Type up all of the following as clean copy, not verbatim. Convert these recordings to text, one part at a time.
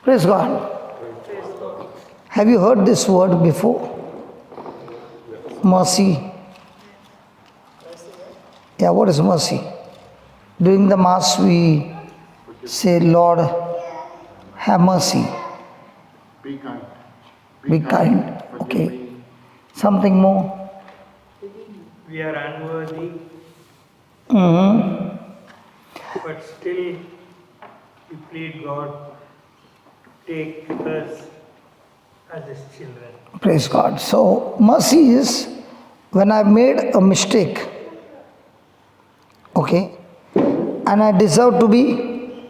Praise God. Have you heard this word before? Mercy. Yeah, what is mercy? During the Mass, we say, Lord, have mercy. Be kind. Be kind. Okay. Something more? We are unworthy, Mm-hmm. but still we plead God, take us as His children. Praise God. So, mercy is when I made a mistake, okay, and I deserve to be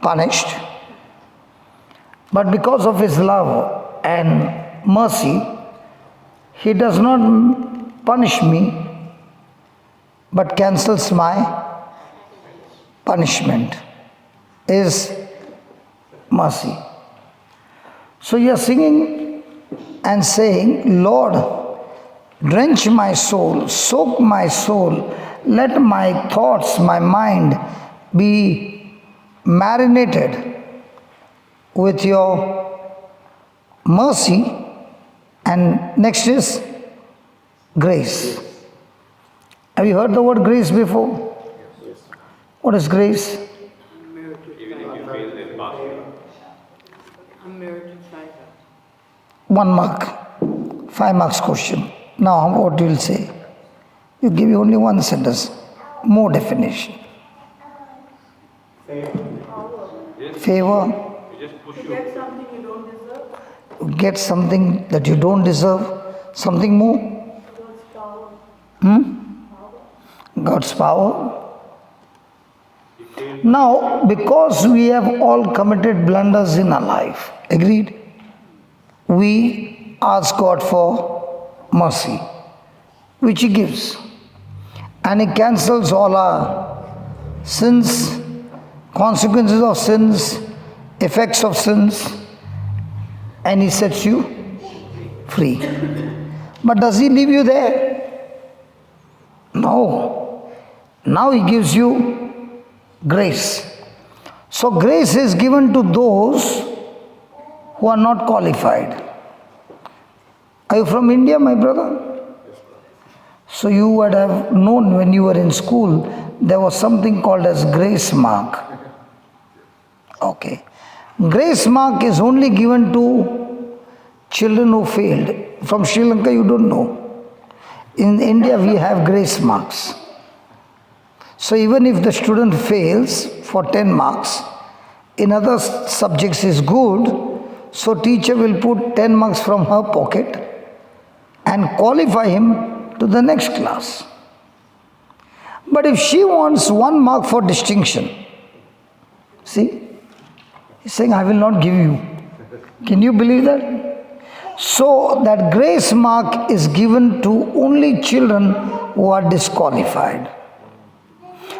punished, but because of His love and mercy, He does not punish me, but cancels my punishment, is mercy. So you are singing and saying, Lord, drench my soul, soak my soul, let my thoughts, my mind be marinated with your mercy. And next is grace. Have you heard the word grace before? What is grace? One mark, 5 marks question. Now what you will say? You give you only one sentence, more definition. Favor. You get something that you don't deserve. Something more? God's power. Now, because we have all committed blunders in our life, agreed? We ask God for mercy, which He gives. And He cancels all our sins, consequences of sins, effects of sins, and He sets you free. But does He leave you there? No. Now He gives you grace. So grace is given to those who are not qualified. Are you from India, my brother? So you would have known when you were in school, there was something called as grace mark. Okay. Grace mark is only given to children who failed. From Sri Lanka, you don't know. In India, we have grace marks. So even if the student fails for 10 marks, in other subjects is good, so teacher will put 10 marks from her pocket and qualify him to the next class. But if she wants 1 mark for distinction, see, he's saying, I will not give you. Can you believe that? So that grace mark is given to only children who are disqualified.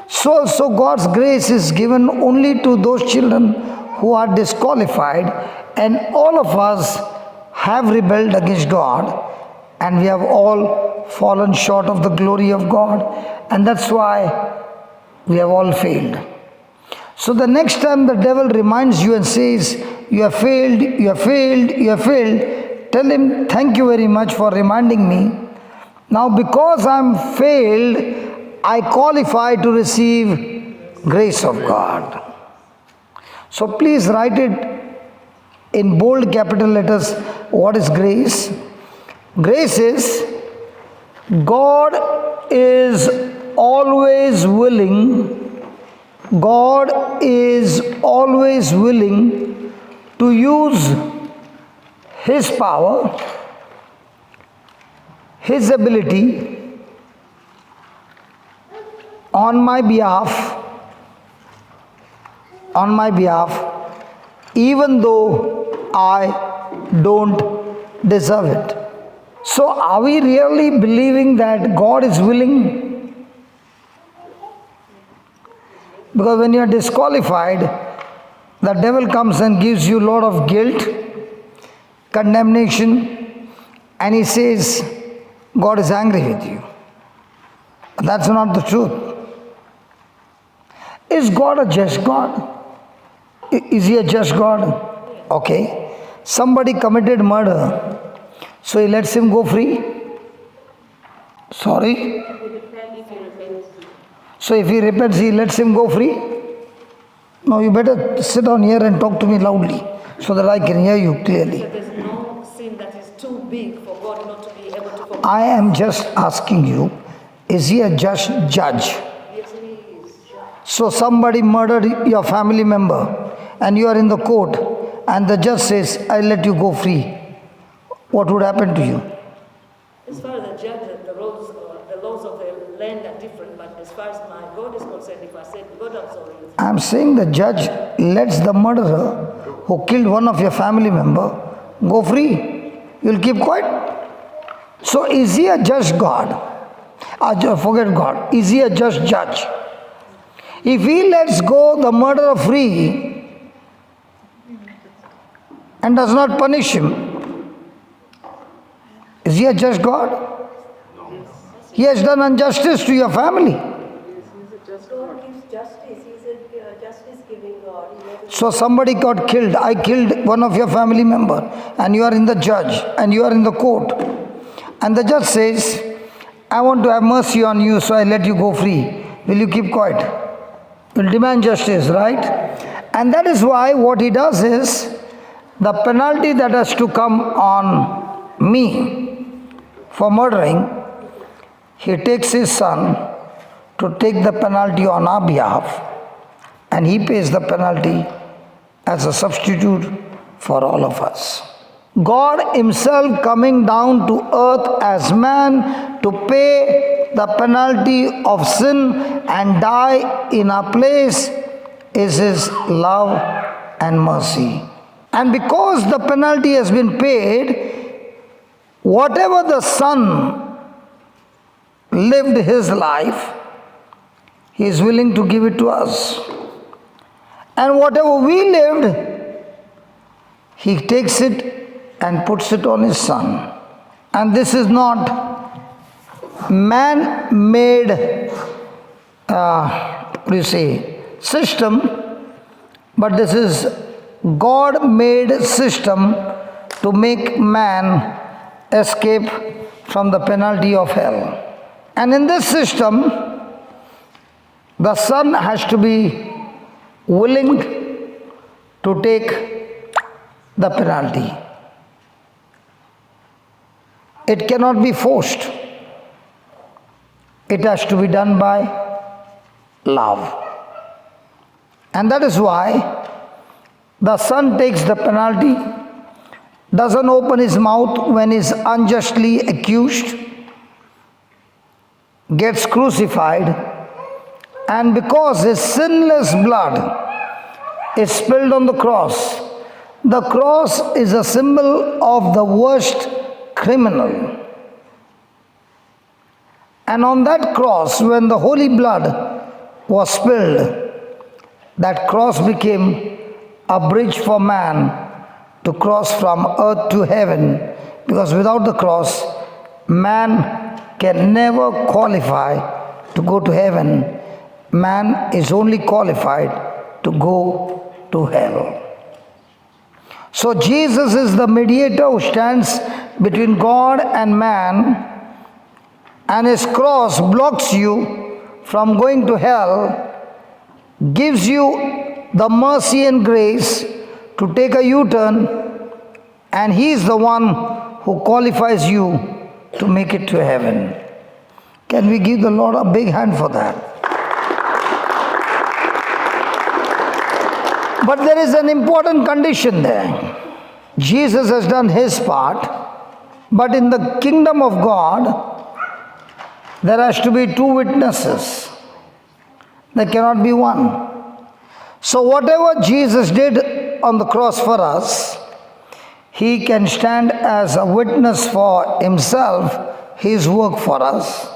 So God's grace is given only to those children who are disqualified, and all of us have rebelled against God, and we have all fallen short of the glory of God, and that's why we have all failed. So the next time the devil reminds you and says, you have failed, you have failed, you have failed, tell him, thank you very much for reminding me. Now because I'm failed, I qualify to receive grace of God. So please write it in bold capital letters. What is grace? Grace is God is always willing. God is always willing to use His power, His ability on my behalf, even though I don't deserve it. So are we really believing that God is willing? Because when you are disqualified, the devil comes and gives you a lot of guilt, condemnation, and he says, God is angry with you. That's not the truth. Is God a just God? Is he a just God? Okay. Somebody committed murder, so he lets him go free? Sorry? So if he repents, he lets him go free? No, you better sit on here and talk to me loudly so that I can hear you clearly. So there's no sin that is too big for God not to be able to forgive. I am just asking you, is he a just judge? Yes, he is. So somebody murdered your family member and you are in the court and the judge says, I let you go free. What would happen to you? As far as the judge, the laws of the land are different, but as far as my God is concerned, if I said, God, I'm sorry. I'm saying the judge lets the murderer who killed one of your family member go free. You'll keep quiet? So is he a just God? Forget God. Is he a just judge? If he lets go the murderer free and does not punish him, is he a just God? He has done injustice to your family. God gives justice. He's a justice-giving God. So somebody got killed. I killed one of your family member and you are in the judge and you are in the court. And the judge says, I want to have mercy on you, so I let you go free. Will you keep quiet? Will demand justice, right? And that is why what he does is, the penalty that has to come on me for murdering, he takes his son to take the penalty on our behalf, and he pays the penalty as a substitute for all of us. God himself coming down to earth as man to pay the penalty of sin and die in our place is his love and mercy. And because the penalty has been paid, whatever the Son lived his life, he is willing to give it to us. And whatever we lived, he takes it and puts it on his Son. And this is not man-made, system, but this is God-made system to make man escape from the penalty of hell. And in this system, the Son has to be willing to take the penalty. It cannot be forced. It has to be done by love. And that is why the Son takes the penalty, doesn't open his mouth when he is unjustly accused, gets crucified, and because his sinless blood is spilled on the cross is a symbol of the worst criminal. And on that cross, when the holy blood was spilled, that cross became a bridge for man to cross from earth to heaven, because without the cross, man can never qualify to go to heaven. Man is only qualified to go to hell. So Jesus is the mediator who stands between God and man, and his cross blocks you from going to hell, gives you the mercy and grace to take a U-turn, and he is the one who qualifies you to make it to heaven. Can we give the Lord a big hand for that? But there is an important condition there. Jesus has done his part, but in the kingdom of God, there has to be two witnesses. There cannot be one. So whatever Jesus did on the cross for us, he can stand as a witness for himself, his work for us.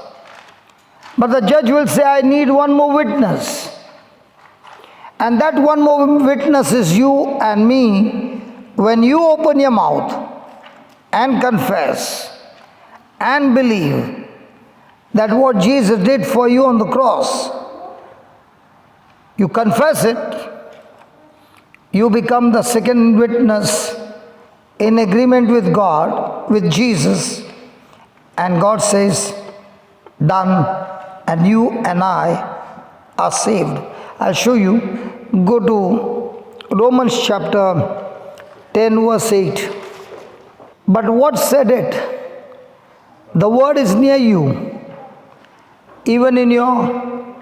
But the judge will say, I need one more witness. And that one more witness is you and me. When you open your mouth and confess and believe that what Jesus did for you on the cross, you confess it, you become the second witness in agreement with God, with Jesus, and God says, done, and you and I are saved. I'll show you. Go to Romans chapter 10 verse 8. But what said it? The word is near you, even in your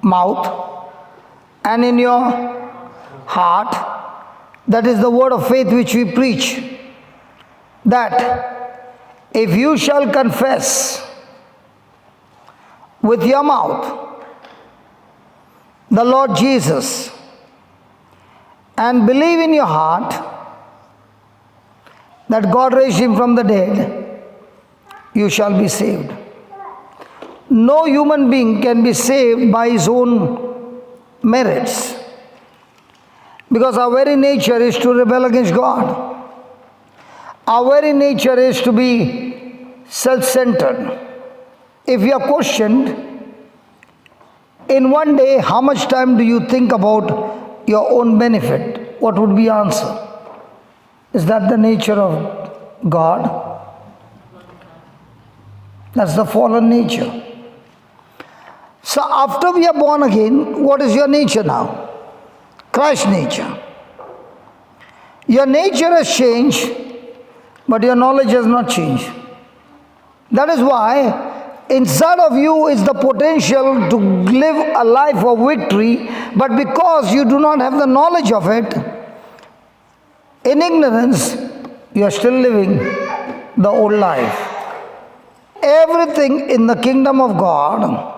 mouth and in your heart. That is the word of faith which we preach. That if you shall confess with your mouth the Lord Jesus and believe in your heart that God raised him from the dead, you shall be saved. No human being can be saved by his own merits, because our very nature is to rebel against God. Our very nature is to be self-centered. If you are questioned, in one day, how much time do you think about your own benefit? What would be the answer? Is that the nature of God? That's the fallen nature. So after we are born again, what is your nature now? Christ's nature. Your nature has changed, but your knowledge has not changed. That is why inside of you is the potential to live a life of victory, but because you do not have the knowledge of it, in ignorance, you are still living the old life. Everything in the kingdom of God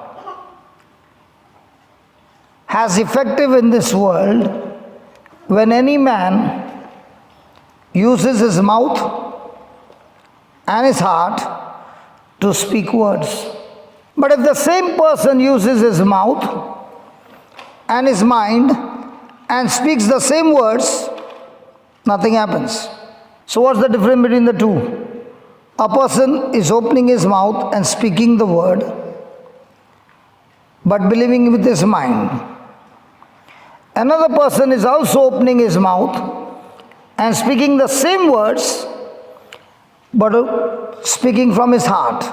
has effective in this world when any man uses his mouth and his heart to speak words. But if the same person uses his mouth and his mind and speaks the same words, nothing happens. So what's the difference between the two? A person is opening his mouth and speaking the word, but believing with his mind. Another person is also opening his mouth and speaking the same words, but speaking from his heart.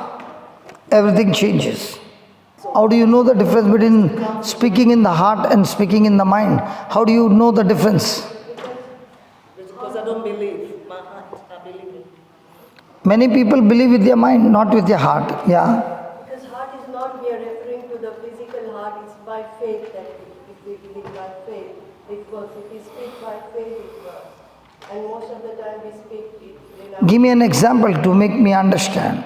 Everything changes. How do you know the difference between speaking in the heart and speaking in the mind? How do you know the difference? Because I don't believe. My heart, I believe it. Many people believe with their mind, not with their heart. Yeah. Because heart is not, we are referring to the physical heart, it's by faith that if we believe by faith, it works. If we speak by faith, it works. And most of the time we speak it. Give me an example to make me understand.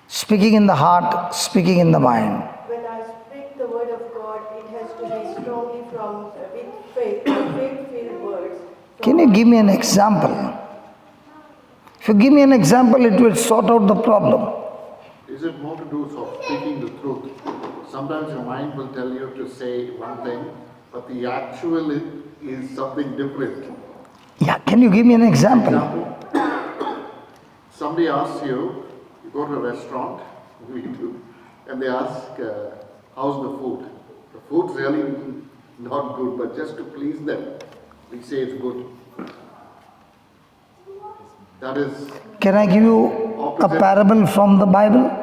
Speaking in the heart, speaking in the mind. When I speak the word of God, it has to be strongly from with faith, faith-filled words. Can you give me an example? If you give me an example, it will sort out the problem. Is it more to do with speaking the truth? Sometimes your mind will tell you to say one thing, but the actual is something different. Yeah, can you give me an example? Somebody asks you, you go to a restaurant, we do, and they ask, how's the food? The food's really not good, but just to please them, we say it's good. That is... Can I give you a parable from the Bible?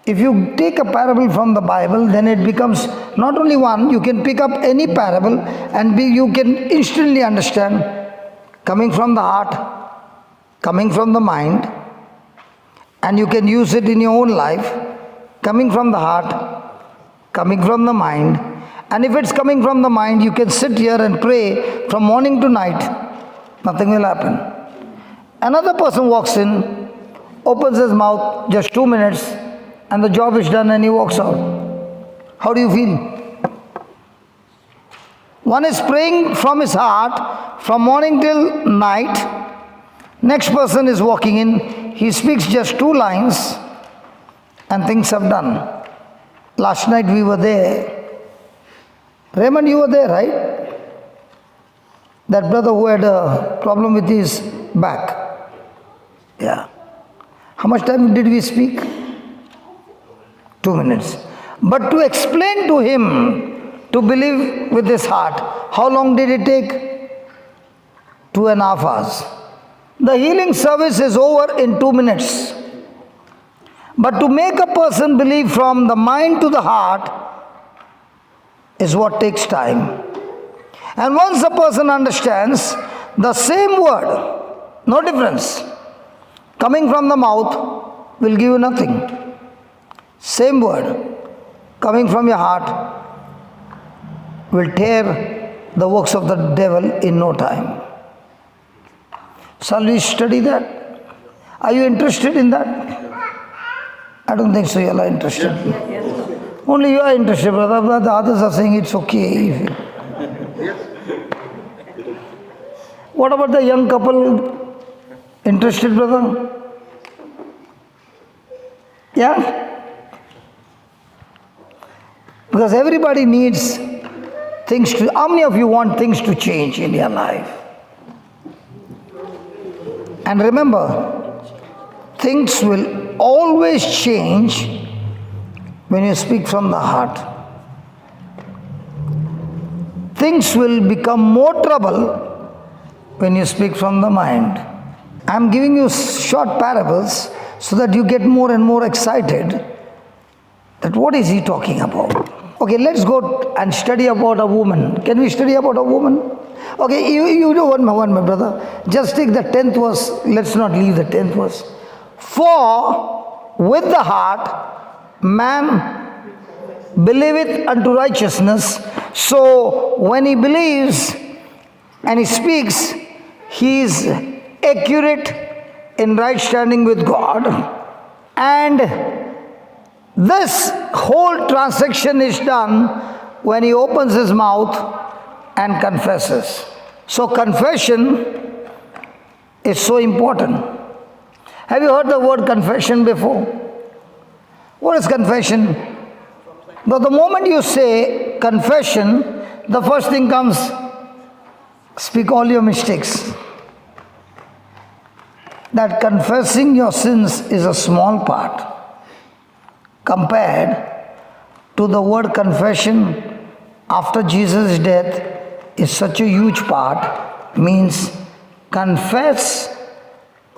If you take a parable from the Bible, then it becomes not only one, you can pick up any parable and you can instantly understand, coming from the heart, coming from the mind, and you can use it in your own life, coming from the heart, coming from the mind. And if it's coming from the mind, you can sit here and pray from morning to night, nothing will happen. Another person walks in, opens his mouth, just 2 minutes, and the job is done and he walks out. How do you feel? One is praying from his heart from morning till night. Next person is walking in, he speaks just 2 lines and things have done. Last night we were there. Raymond, you were there, right? That brother who had a problem with his back. Yeah. How much time did we speak? 2 minutes. But to explain to him to believe with his heart. How long did it take? 2.5 hours. The healing service is over in 2 minutes. But to make a person believe from the mind to the heart is what takes time. And once a person understands, the same word, no difference, coming from the mouth will give you nothing. Same word, coming from your heart will tear the works of the devil in no time. Shall we study that? Are you interested in that? I don't think so. You are interested. Only you are interested, brother. The others are saying it's okay. What about the young couple? Interested, brother? Yeah? Because everybody needs things to. How many of you want things to change in your life? And remember, things will always change when you speak from the heart. Things will become more trouble when you speak from the mind. I am giving you short parables so that you get more and more excited that what is he talking about? Okay, let's go and study about a woman. Can we study about a woman? Okay, you do one, my brother. Just take the 10th verse. Let's not leave the 10th verse. For with the heart man believeth unto righteousness. So when he believes and he speaks, he is accurate in right standing with God. And this whole transaction is done when he opens his mouth and confesses. So confession is so important. Have you heard the word confession before? What is confession? But the moment you say confession, the first thing comes, speak all your mistakes. That confessing your sins is a small part compared to the word confession after Jesus' death is such a huge part. Means confess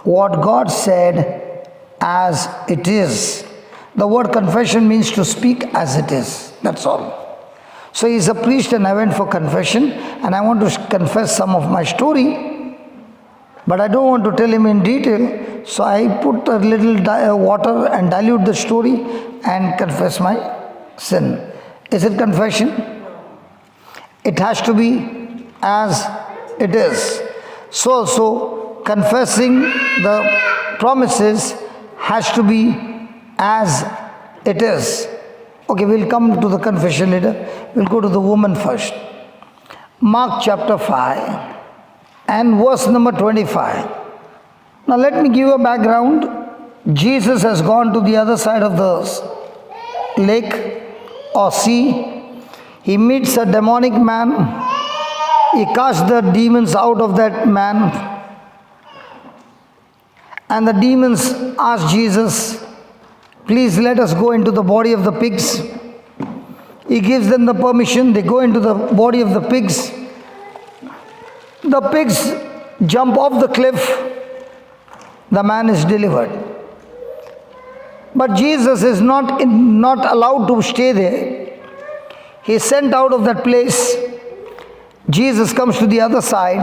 what God said as it is. The word confession means to speak as it is. That's all. So he's a priest and I went for confession and I want to confess some of my story, but I don't want to tell him in detail. So I put a little water and dilute the story and confess my sin. Is it confession? It has to be as it is. So also confessing the promises has to be as it is. Okay, we'll come to the confession later. We'll go to the woman first. Mark chapter 5 and verse number 25. Now let me give you a background. Jesus has gone to the other side of the lake or sea. He meets a demonic man. He casts the demons out of that man. And the demons ask Jesus, please let us go into the body of the pigs. He gives them the permission. They go into the body of the pigs. The pigs jump off the cliff. The man is delivered. But Jesus is not allowed to stay there. He is sent out of that place. Jesus comes to the other side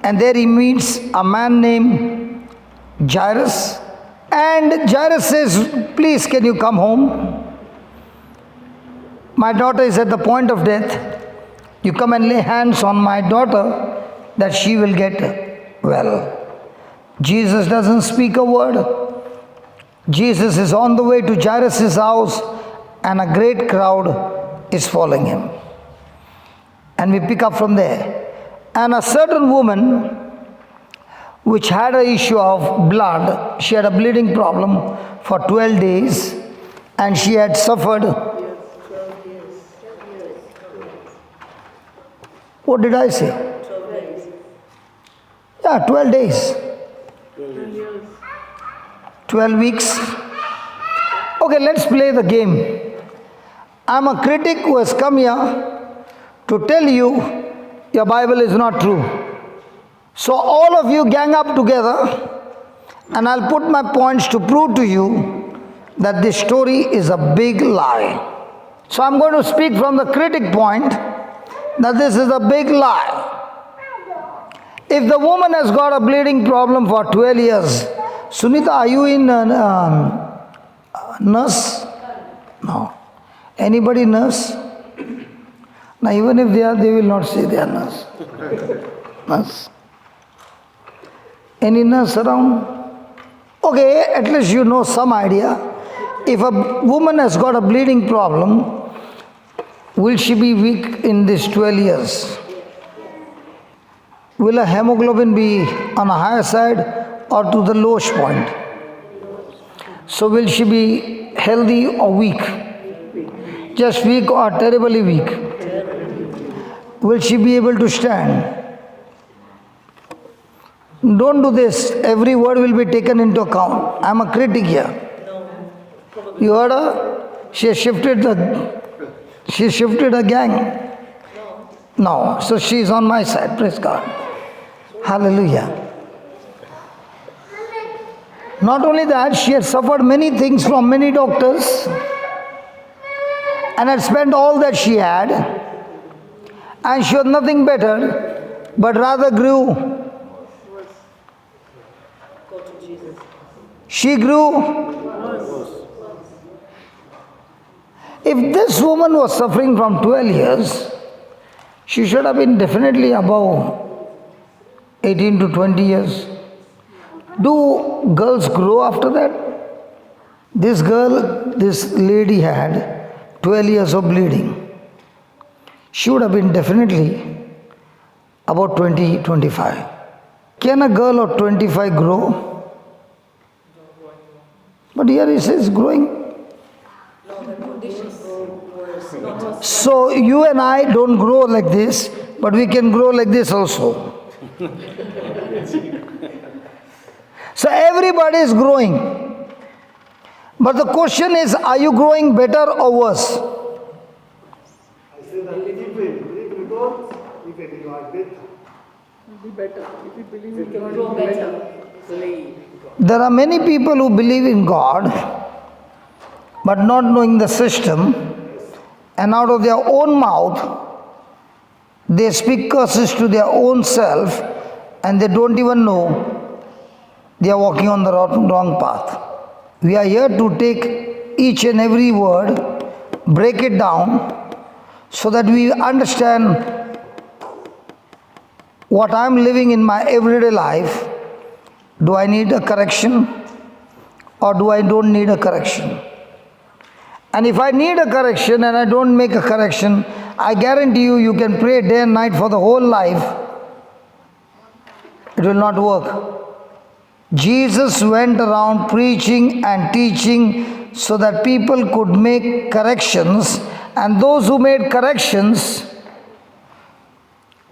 and there he meets a man named Jairus. And Jairus says, please can you come home? My daughter is at the point of death. You come and lay hands on my daughter that she will get well. Jesus doesn't speak a word. Jesus is on the way to Jairus' house and a great crowd is following him. And we pick up from there. And a certain woman which had an issue of blood, she had a bleeding problem for 12 days and she had suffered. What did I say? 12 days. Yeah, 12 days. 12 weeks. Okay, let's play the game. I'm a critic who has come here to tell you your Bible is not true. So all of you gang up together and I'll put my points to prove to you that this story is a big lie. So I'm going to speak from the critic point that this is a big lie. If the woman has got a bleeding problem for 12 years, Sunita, are you in nurse? No. Anybody nurse? Now even if they are, they will not say they are nurse. Nurse. Any nurse around? Okay, at least you know some idea. If a woman has got a bleeding problem, will she be weak in these 12 years? Will her hemoglobin be on a higher side or to the lowest point? So will she be healthy or weak? Just weak or terribly weak? Will she be able to stand? Don't do this. Every word will be taken into account. I am a critic here. You heard her? She shifted a gang. No. So she is on my side. Praise God. Hallelujah. Not only that, she had suffered many things from many doctors and had spent all that she had, and she was nothing better, but rather grew. She grew. If this woman was suffering from 12 years, she should have been definitely above 18 to 20 years. Do girls grow after that? This lady had 12 years of bleeding. She would have been definitely about 20, 25. Can a girl of 25 grow? But here it says growing. So you and I don't grow like this, but we can grow like this also. So everybody is growing. But the question is, are you growing better or worse? There are many people who believe in God, but not knowing the system, and out of their own mouth, they speak curses to their own self, and they don't even know they are walking on the wrong path. We are here to take each and every word, break it down, so that we understand what I am living in my everyday life. Do I need a correction or do I don't need a correction? And if I need a correction and I don't make a correction, I guarantee you, you can pray day and night for the whole life. It will not work. Jesus went around preaching and teaching so that people could make corrections, and those who made corrections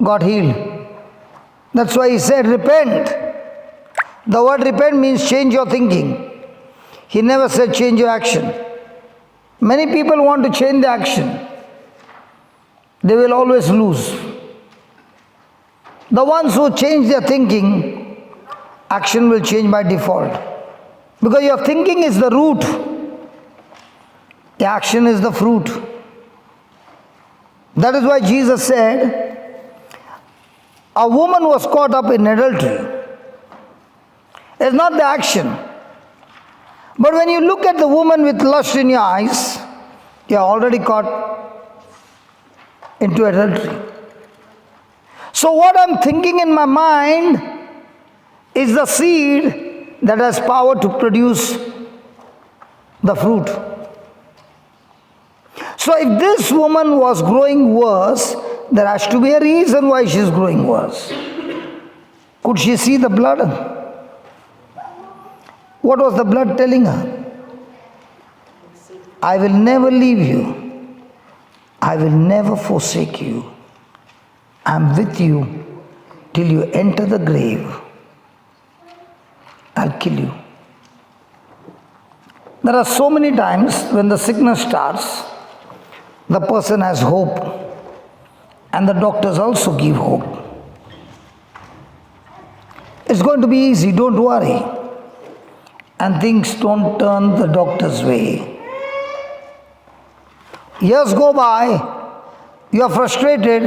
got healed. That's why he said, repent. The word repent means change your thinking. He never said change your action. Many people want to change the action. They will always lose. The ones who change their thinking, action will change by default. Because your thinking is the root. The action is the fruit. That is why Jesus said, a woman was caught up in adultery. It's not the action. But when you look at the woman with lust in your eyes, you are already caught into adultery. So what I'm thinking in my mind is the seed that has power to produce the fruit. So if this woman was growing worse, there has to be a reason why she is growing worse. Could she see the blood? What was the blood telling her? I will never leave you. I will never forsake you. I am with you till you enter the grave. I'll kill you. There are so many times when the sickness starts, the person has hope And the doctors also give hope. It's going to be easy, don't worry. And things don't turn the doctor's way. Years go by, you are frustrated,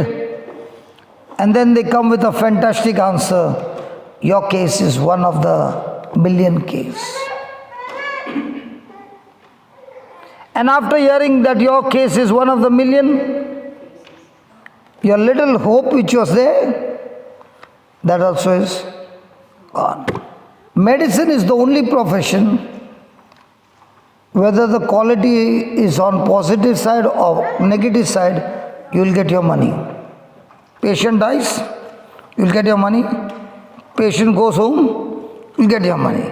and then they come with a fantastic answer. Your case is one of the million case. And after hearing that your case is one of the million, your little hope which was there, that also is gone. Medicine is the only profession, whether the quality is on positive side or negative side, you will get your money. Patient dies, you will get your money. Patient goes home, you will get your money.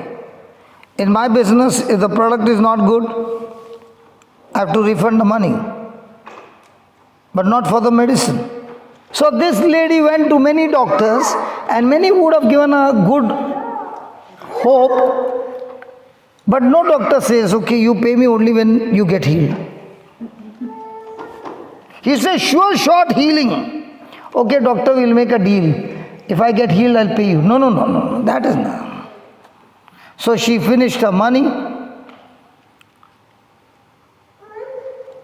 In my business, if the product is not good, I have to refund the money, but not for the medicine. So this lady went to many doctors, and many would have given a good hope, but no doctor says, okay, you pay me only when you get healed. He says, sure, short healing. Okay, doctor, we'll make a deal. If I get healed, I'll pay you. No, that is not. So she finished her money,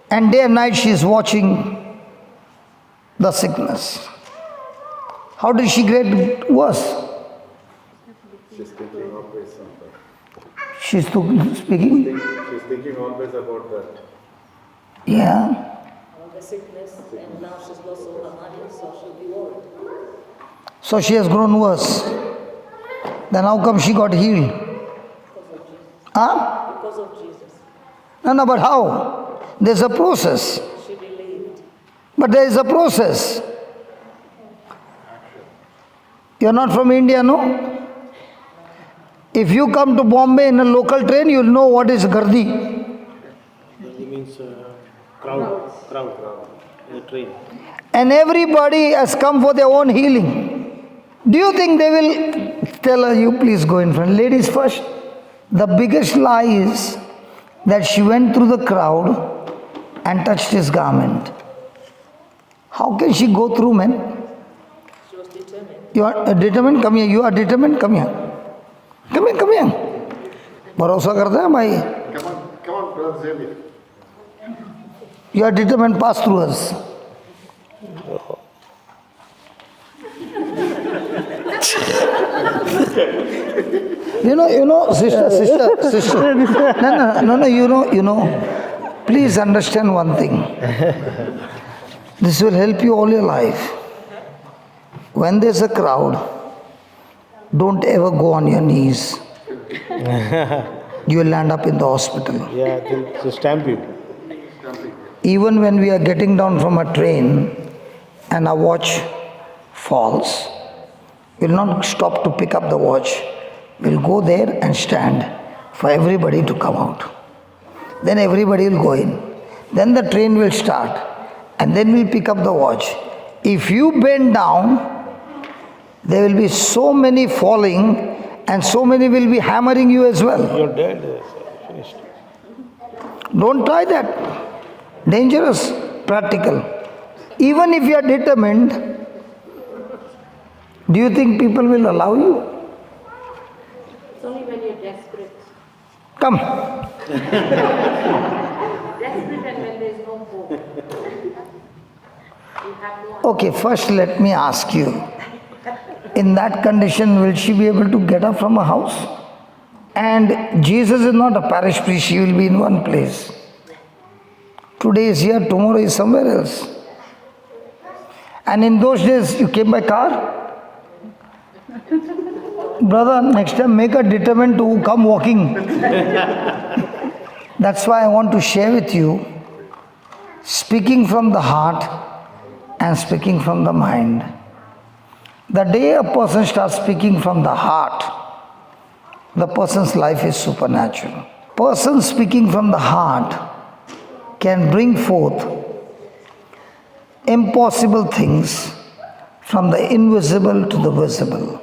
and day and night she is watching the sickness. How did she get worse? She's thinking always something. She's speaking? She's thinking always about that. Yeah. All the sickness, and now she's lost all her money, so she'll be worried. So she has grown worse. Then how come she got healed? Huh? Because of Jesus. No, but how? There's a process. She believed. But there is a process. You're not from India, no? If you come to Bombay in a local train, you'll know what is Gardi. It means crowd in the train. And everybody has come for their own healing. Do you think they will tell her, you please go in front? Ladies first. The biggest lie is that she went through the crowd and touched his garment. How can she go through, man? She was determined. You are determined? Come here. You are determined? Come here. Come here. भरोसा करते हैं भाई. Come on, brother Xavier. You are determined, pass through us. You know, sister. No, you know, please understand one thing. This will help you all your life. When there's a crowd, don't ever go on your knees. You will land up in the hospital. Yeah, it's a stampede. Even when we are getting down from a train and our watch falls, we'll not stop to pick up the watch. We'll go there and stand for everybody to come out. Then everybody will go in. Then the train will start. And then we'll pick up the watch. If you bend down, there will be so many falling and so many will be hammering you as well. You're dead. Finished. Don't try that. Dangerous, practical. Even if you are determined, do you think people will allow you? It's only when you're desperate. Come. Desperate and when there's no hope. You have no Okay, first let me ask you. In that condition, will she be able to get up from her house? And Jesus is not a parish priest, she will be in one place. Today is here, tomorrow is somewhere else. And in those days, you came by car? Brother, next time make a determined to come walking. That's why I want to share with you, speaking from the heart and speaking from the mind. The day a person starts speaking from the heart, the person's life is supernatural. Person speaking from the heart can bring forth impossible things from the invisible to the visible.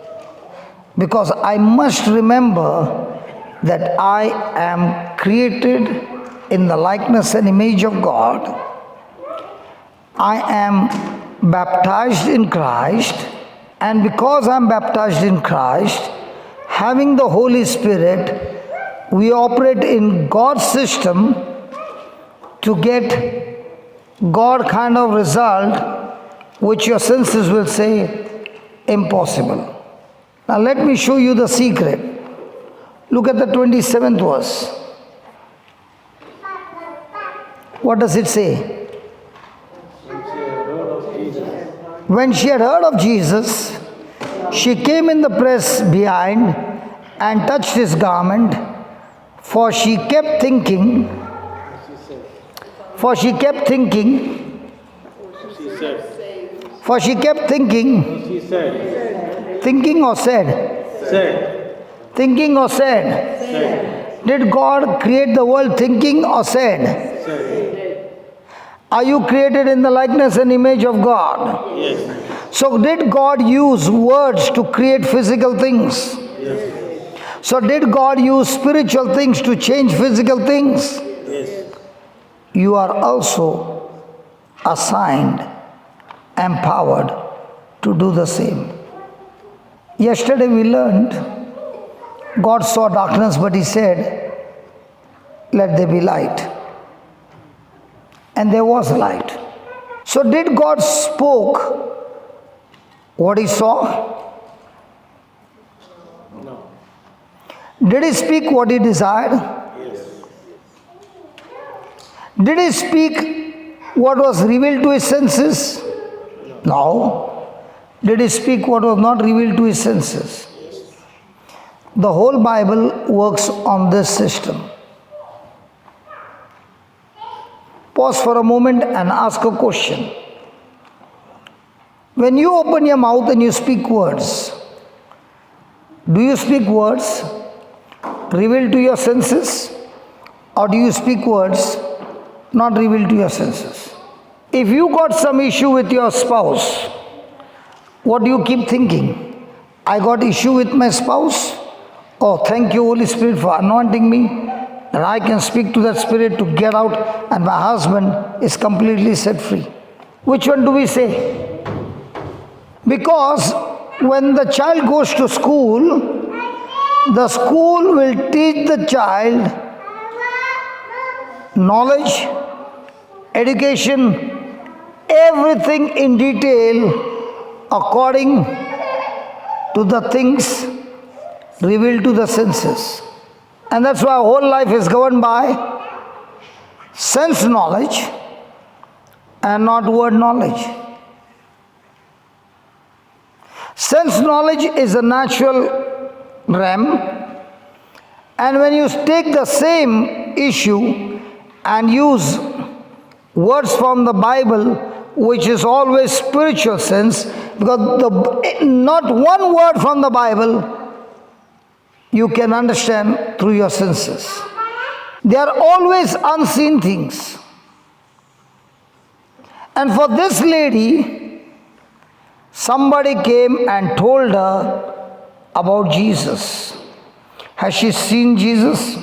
Because I must remember that I am created in the likeness and image of God. I am baptized in Christ, and because I'm baptized in Christ, having the Holy Spirit, we operate in God's system to get God kind of result, which your senses will say impossible. Now let me show you the secret. Look at the 27th verse. What does it say? When she had heard of Jesus, she came in the press behind and touched his garment, for she kept thinking, for she said, thinking or said? Thinking or said? Did God create the world thinking or said? Are you created in the likeness and image of God? Yes. So did God use words to create physical things? Yes. So did God use spiritual things to change physical things? Yes. You are also assigned, empowered to do the same. Yesterday we learned God saw darkness, but he said, let there be light. And there was light. So did God spoke what he saw? No. Did he speak what he desired? Yes. Did he speak what was revealed to his senses? No. Did he speak what was not revealed to his senses? Yes. The whole Bible works on this system. Pause for a moment and ask a question. When you open your mouth and you speak words, do you speak words revealed to your senses, or do you speak words not revealed to your senses? If you got some issue with your spouse, what do you keep thinking? I got issue with my spouse? Oh, thank you, Holy Spirit, for anointing me. And I can speak to that spirit to get out, and my husband is completely set free. Which one do we say? Because when the child goes to school, the school will teach the child knowledge, education, everything in detail according to the things revealed to the senses. And that's why our whole life is governed by sense knowledge and not word knowledge. Sense knowledge is a natural realm, and when you take the same issue and use words from the Bible, which is always spiritual sense, because not one word from the Bible you can understand through your senses. They are always unseen things. And for this lady, somebody came and told her about Jesus. Has she seen Jesus?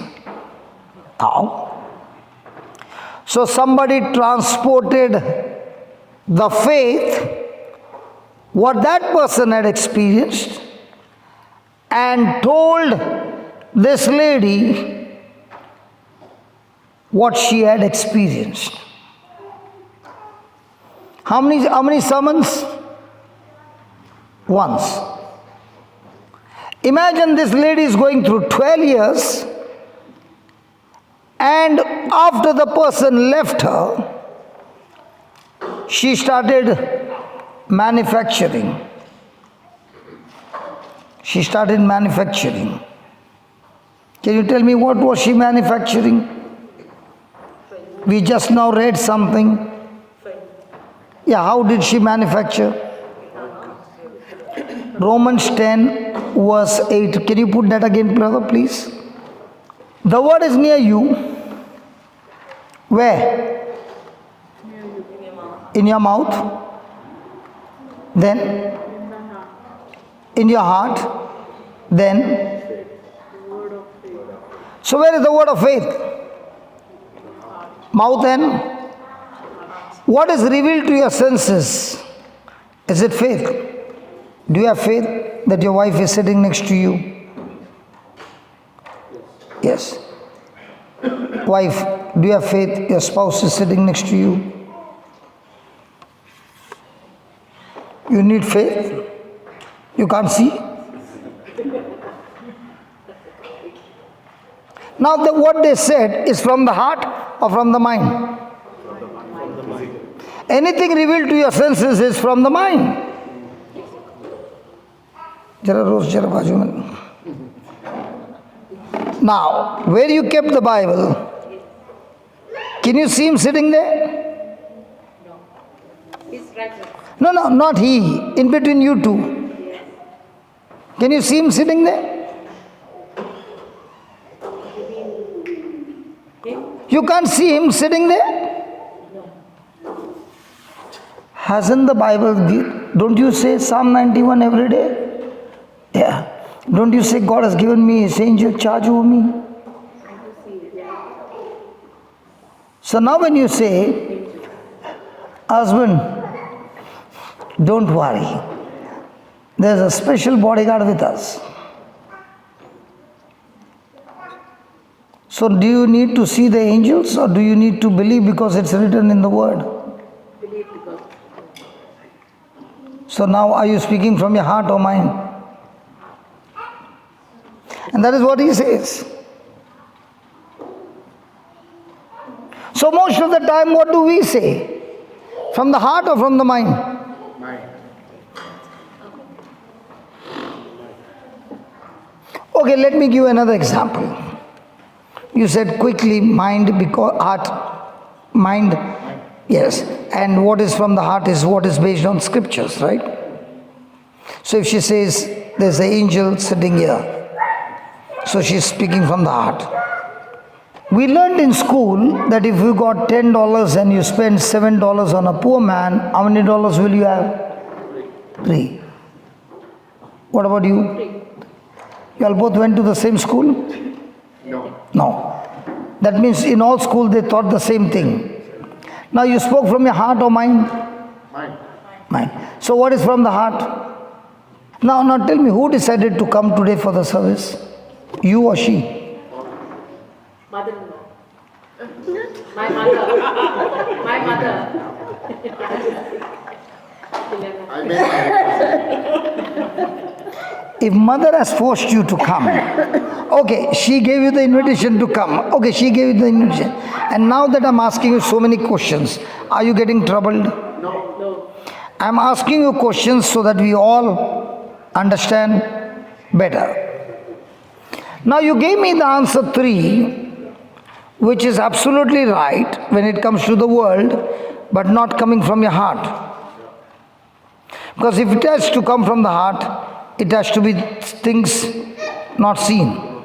No. So somebody transported the faith, what that person had experienced, and told this lady what she had experienced. How many sermons? Once. Imagine this lady is going through 12 years, and after the person left her, she started manufacturing. She started manufacturing. Can you tell me what was she manufacturing? We just now read something. Yeah, how did she manufacture? Romans 10 verse 8. Can you put that again, brother, please? The word is near you. Where? In your mouth. Then in your heart. Then so where is the word of faith? Mouth and what is revealed to your senses? Is it faith? Do you have faith that your wife is sitting next to you? Yes. Wife, do you have faith your spouse is sitting next to you? You need faith? You can't see? Now, what they said is from the heart or from the mind? Anything revealed to your senses is from the mind. Now, where you kept the Bible, can you see him sitting there? He's right. No, not he. In between you two. Can you see him sitting there? You can't see him sitting there? Hasn't the Bible, don't you say Psalm 91 every day? Yeah. Don't you say God has given me his angel charge over me? So now when you say, husband, don't worry. There's a special bodyguard with us. So do you need to see the angels or do you need to believe because it's written in the word? Believe because. So now are you speaking from your heart or mind? And that is what he says. So most of the time what do we say? From the heart or from the mind? Mind. Okay, let me give you another example. You said quickly mind because heart, mind, yes. And what is from the heart is what is based on scriptures, right? So if she says there's an angel sitting here, so she's speaking from the heart. We learned in school that if you got $10 and you spend $7 on a poor man, how many dollars will you have? 3. What about you? You all both went to the same school? No. No. That means in all school they taught the same thing. Now you spoke from your heart or mind? Mind. Mind. So what is from the heart? Now tell me, who decided to come today for the service? You or she? Mother-in-law. My mother. My mother. I made my request. If mother has forced you to come, okay, she gave you the invitation to come. Okay, she gave you the invitation. And now that I'm asking you so many questions, are you getting troubled? No. I'm asking you questions so that we all understand better. Now you gave me the answer 3, which is absolutely right when it comes to the world, but not coming from your heart. Because if it has to come from the heart, it has to be things not seen.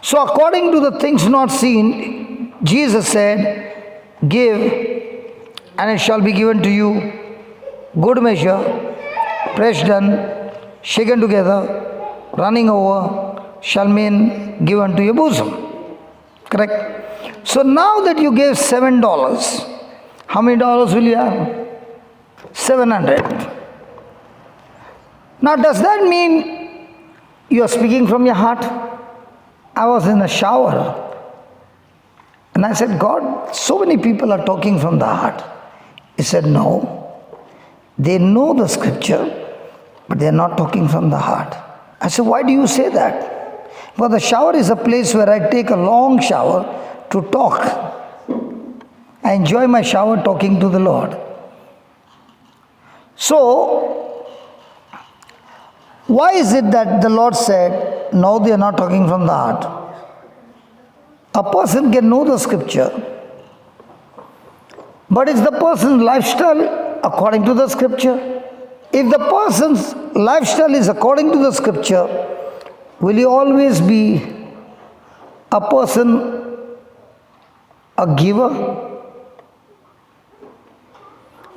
So according to the things not seen, Jesus said, give and it shall be given to you, good measure, pressed down, shaken together, running over, shall mean given to your bosom. Correct? So now that you gave $7, how many dollars will you have? 700. Now does that mean you are speaking from your heart? I was in a shower and I said, God, so many people are talking from the heart. He said, no. They know the scripture, but they are not talking from the heart. I said, why do you say that? Well, the shower is a place where I take a long shower to talk. I enjoy my shower talking to the Lord. So, why is it that the Lord said, no, they are not talking from the heart? A person can know the scripture, but is the person's lifestyle according to the scripture? If the person's lifestyle is according to the scripture, will he always be a person, a giver?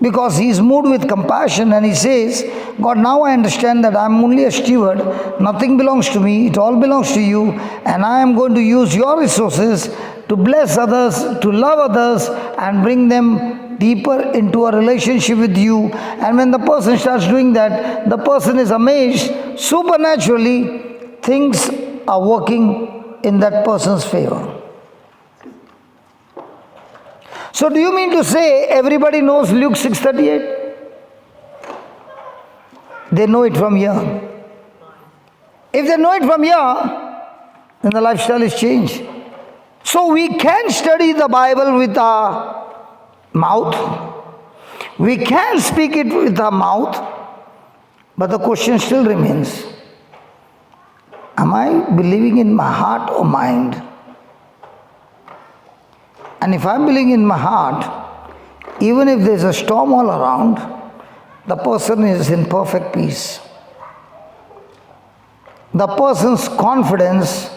Because he is moved with compassion and he says, God, now I understand that I am only a steward, nothing belongs to me, it all belongs to you, and I am going to use your resources to bless others, to love others, and bring them deeper into a relationship with you. And when the person starts doing that, the person is amazed. Supernaturally, things are working in that person's favor. So do you mean to say everybody knows Luke 6:38? They know it from here. If they know it from here, then the lifestyle is changed. So we can study the Bible with our mouth. We can speak it with our mouth. But the question still remains, am I believing in my heart or mind? And if I'm believing in my heart, even if there's a storm all around, the person is in perfect peace. The person's confidence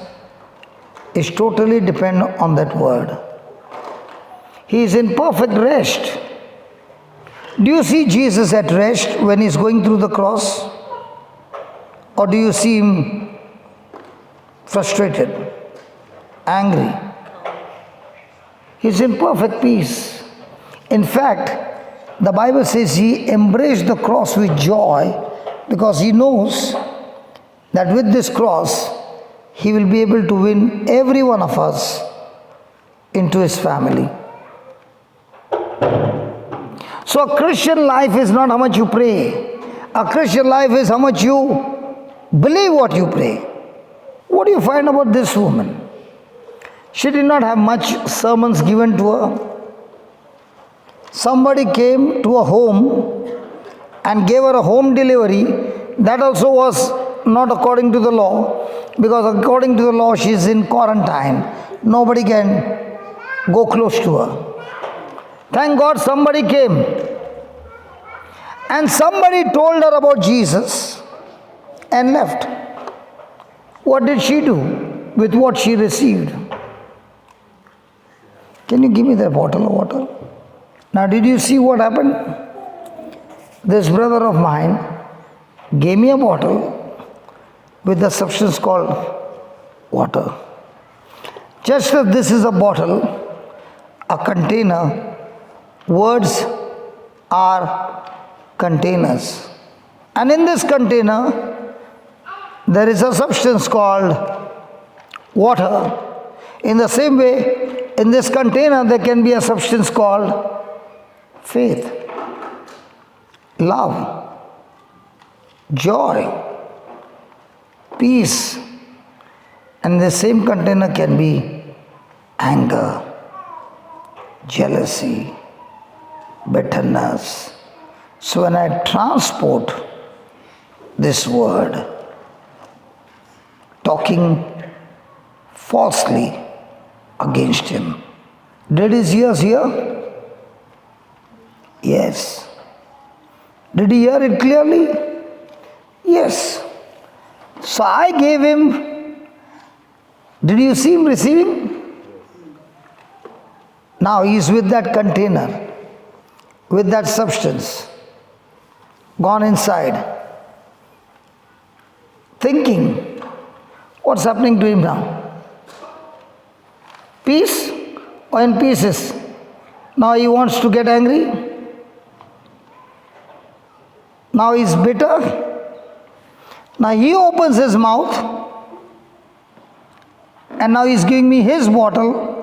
is totally dependent on that word. He is in perfect rest. Do you see Jesus at rest when he's going through the cross? Or do you see him frustrated, angry? He's in perfect peace. In fact, the Bible says he embraced the cross with joy because he knows that with this cross, he will be able to win every one of us into his family. So a Christian life is not how much you pray. A Christian life is how much you believe what you pray. What do you find about this woman? She did not have much sermons given to her. Somebody came to a home and gave her a home delivery. That also was not according to the law, because according to the law she is in quarantine. Nobody can go close to her. Thank God somebody came. And somebody told her about Jesus and left. What did she do with what she received? Can you give me that bottle of water? Now, did you see what happened? This brother of mine gave me a bottle with a substance called water. Just as this is a bottle, a container, words are containers. And in this container, there is a substance called water. In the same way, in this container, there can be a substance called faith, love, joy, peace. And the same container can be anger, jealousy, bitterness. So when I transport this word, talking falsely against him, did his ears hear? Yes. Did he hear it clearly? Yes. So I gave him. Did you see him receiving? Now he is with that container, with that substance, gone inside, thinking, what's happening to him now? Peace or in pieces? Now he wants to get angry. Now he's bitter. Now he opens his mouth and now he's giving me his bottle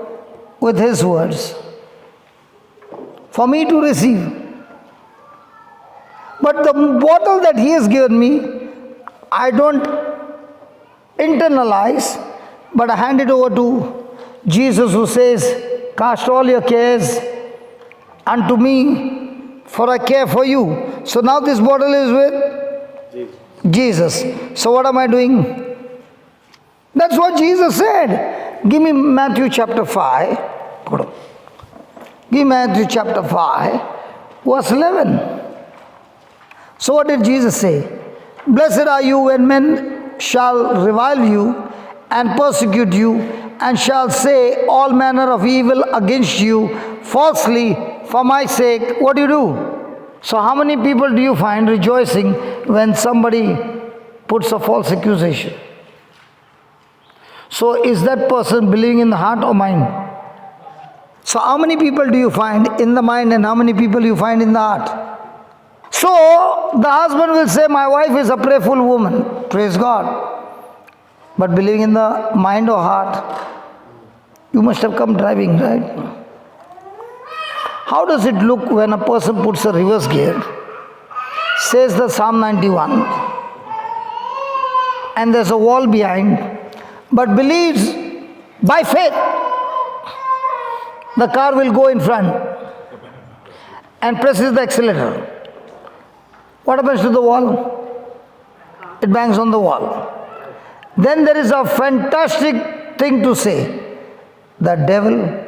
with his words for me to receive. But the bottle that he has given me, I don't internalize, but I hand it over to Jesus, who says, cast all your cares unto me, for I care for you. So now this bottle is with Jesus. So what am I doing? That's what Jesus said. Give me Matthew chapter 5. Give me Matthew chapter 5, verse 11. So what did Jesus say? Blessed are you when men shall revile you and persecute you, and shall say all manner of evil against you falsely for my sake. What do you do? So how many people do you find rejoicing when somebody puts a false accusation? So is that person believing in the heart or mind? So So how many people do you find in the mind and how many people you find in the heart? So the husband will say, my wife is a prayerful woman. Praise God. But believing in the mind or heart, you must have come driving, right? How does it look when a person puts a reverse gear, says the Psalm 91, and there's a wall behind, but believes by faith the car will go in front and presses the accelerator. What happens to the wall? It bangs on the wall. Then there is a fantastic thing to say. The devil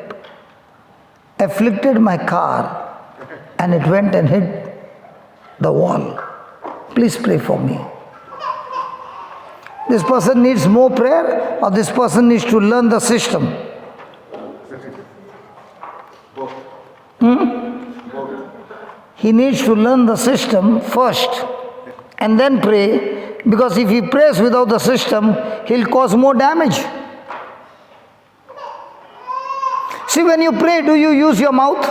afflicted my car and it went and hit the wall. Please pray for me. This person needs more prayer or this person needs to learn the system? He needs to learn the system first and then pray, because if he prays without the system, he'll cause more damage. See, when you pray, do you use your mouth?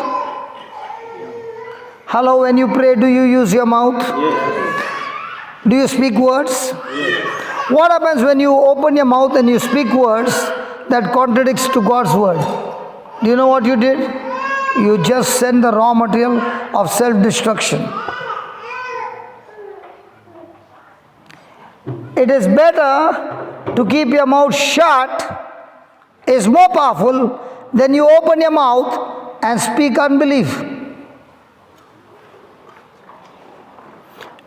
Hello, when you pray, do you use your mouth? Yes. Do you speak words? Yes. What happens when you open your mouth and you speak words that contradicts to God's word? Do you know what you did? You just send the raw material of self-destruction. It is better to keep your mouth shut, is more powerful than you open your mouth and speak unbelief.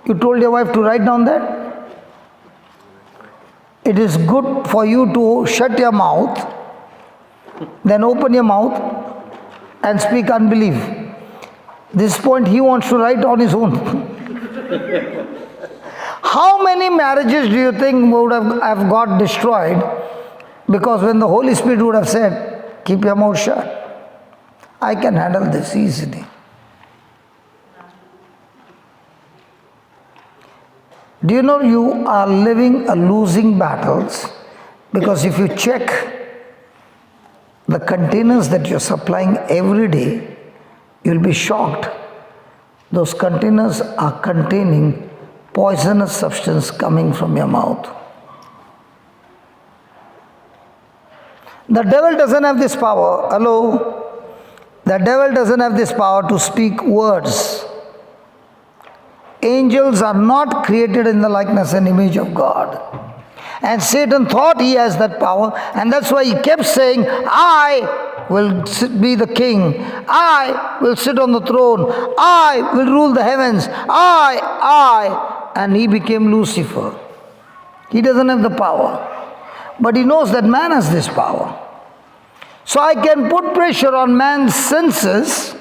You told your wife to write down that? It is good for you to shut your mouth, then open your mouth and speak unbelief. This point he wants to write on his own. How many marriages do you think would have got destroyed because when the Holy Spirit would have said, keep your mouth shut, I can handle this easily. Do you know you are living a losing battles? Because if you check the containers that you're supplying every day, you'll be shocked. Those containers are containing poisonous substance coming from your mouth. The devil doesn't have this power. Hello? The devil doesn't have this power to speak words. Angels are not created in the likeness and image of God. And Satan thought he has that power, and that's why he kept saying, I will be the king. I will sit on the throne. I will rule the heavens. I. And he became Lucifer. He doesn't have the power. But he knows that man has this power. So I can put pressure on man's senses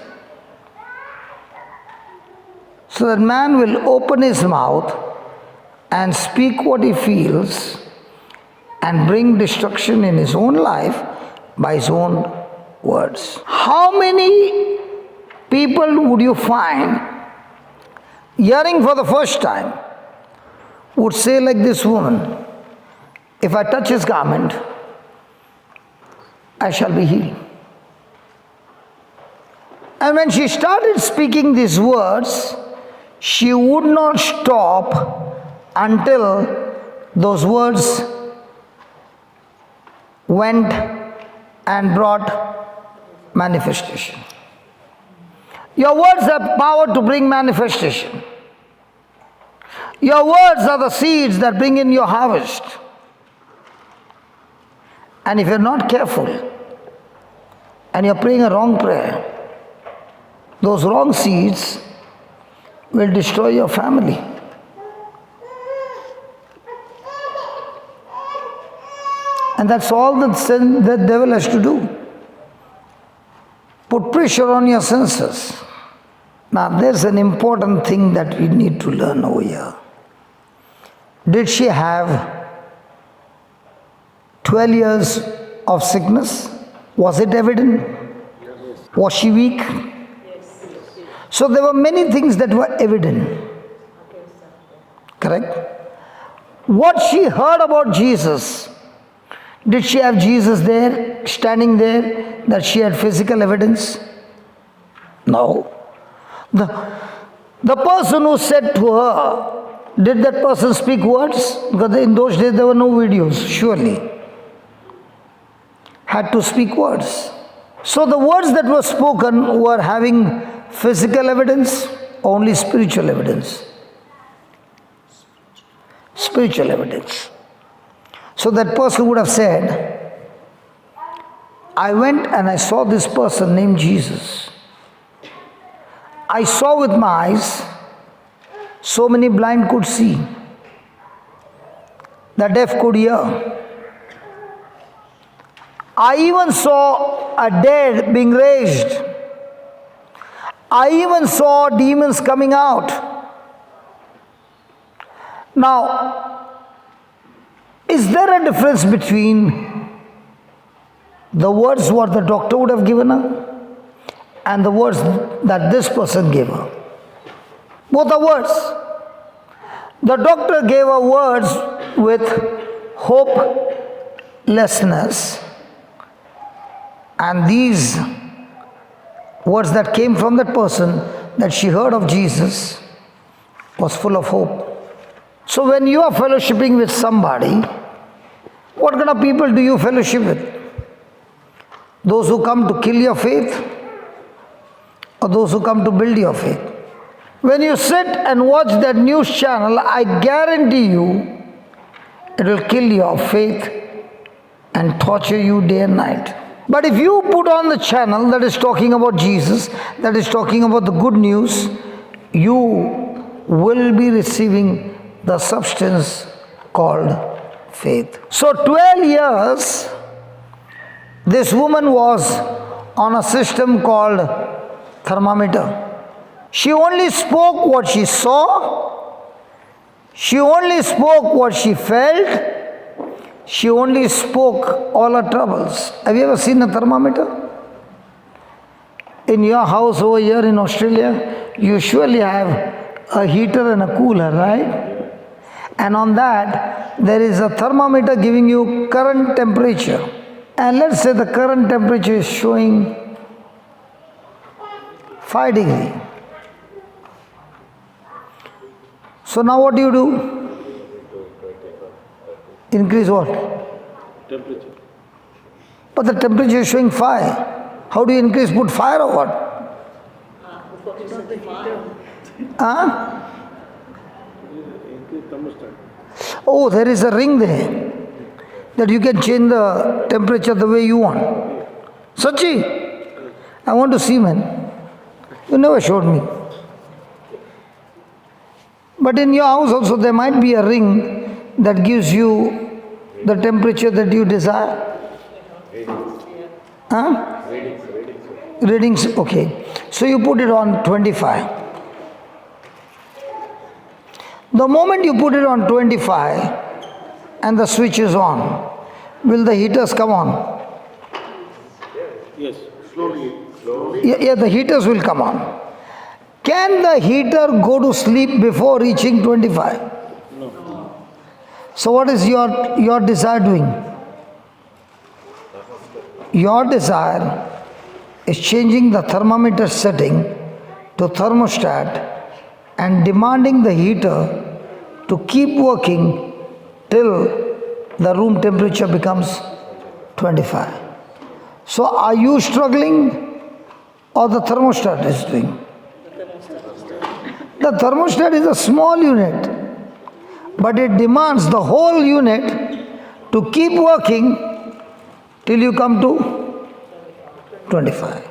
so that man will open his mouth and speak what he feels and bring destruction in his own life by his own words. How many people would you find hearing for the first time would say like this woman, if I touch his garment, I shall be healed. And when she started speaking these words, she would not stop until those words went and brought manifestation. Your words have power to bring manifestation. Your words are the seeds that bring in your harvest. And if you're not careful and you're praying a wrong prayer, those wrong seeds will destroy your family. And that's all that the devil has to do. Put pressure on your senses. Now there's an important thing that we need to learn over here. Did she have 12 years of sickness? Was it evident? Yes. Was she weak? Yes. So there were many things that were evident. Correct? What she heard about Jesus, did she have Jesus there? standing there that she had physical evidence? No. The person who said to her, did that person speak words? Because in those days there were no videos, surely. Had to speak words. So the words that were spoken were having physical evidence, only spiritual evidence. Spiritual evidence. So that person would have said, I went and I saw this person named Jesus. I saw with my eyes, so many blind could see, the deaf could hear. I even saw a dead being raised. I even saw demons coming out. Now, is there a difference between the words what the doctor would have given her and the words that this person gave her? Both are words. The doctor gave her words with hopelessness, and these words that came from that person that she heard of Jesus was full of hope. So when you are fellowshipping with somebody, what kind of people do you fellowship with? Those who come to kill your faith or those who come to build your faith? When you sit and watch that news channel, I guarantee you it will kill your faith and torture you day and night. But if you put on the channel that is talking about Jesus, that is talking about the good news, you will be receiving the substance called faith. So 12 years, this woman was on a system called thermometer. She only spoke what she saw. She only spoke what she felt. She only spoke all her troubles. Have you ever seen a thermometer? In your house over here in Australia, you surely have a heater and a cooler, right? And on that, there is a thermometer giving you current temperature. And let's say the current temperature is showing 5 degrees. So now what do? Increase what? Temperature. But the temperature is showing 5. How do you increase? Put fire or what? Huh? Increase thermostat. Oh, there is a ring there that you can change the temperature the way you want. Sachi, I want to see, man. You never showed me. But in your house also there might be a ring that gives you the temperature that you desire. Huh? Readings, okay. So you put it on 25. The moment you put it on 25 and the switch is on, will the heaters come on? Yes. Slowly. Yeah, the heaters will come on. Can the heater go to sleep before reaching 25? No. So what is your desire doing? Your desire is changing the thermometer setting to thermostat and demanding the heater to keep working till the room temperature becomes 25. So are you struggling or the thermostat is doing? The thermostat is a small unit, but it demands the whole unit to keep working till you come to 25.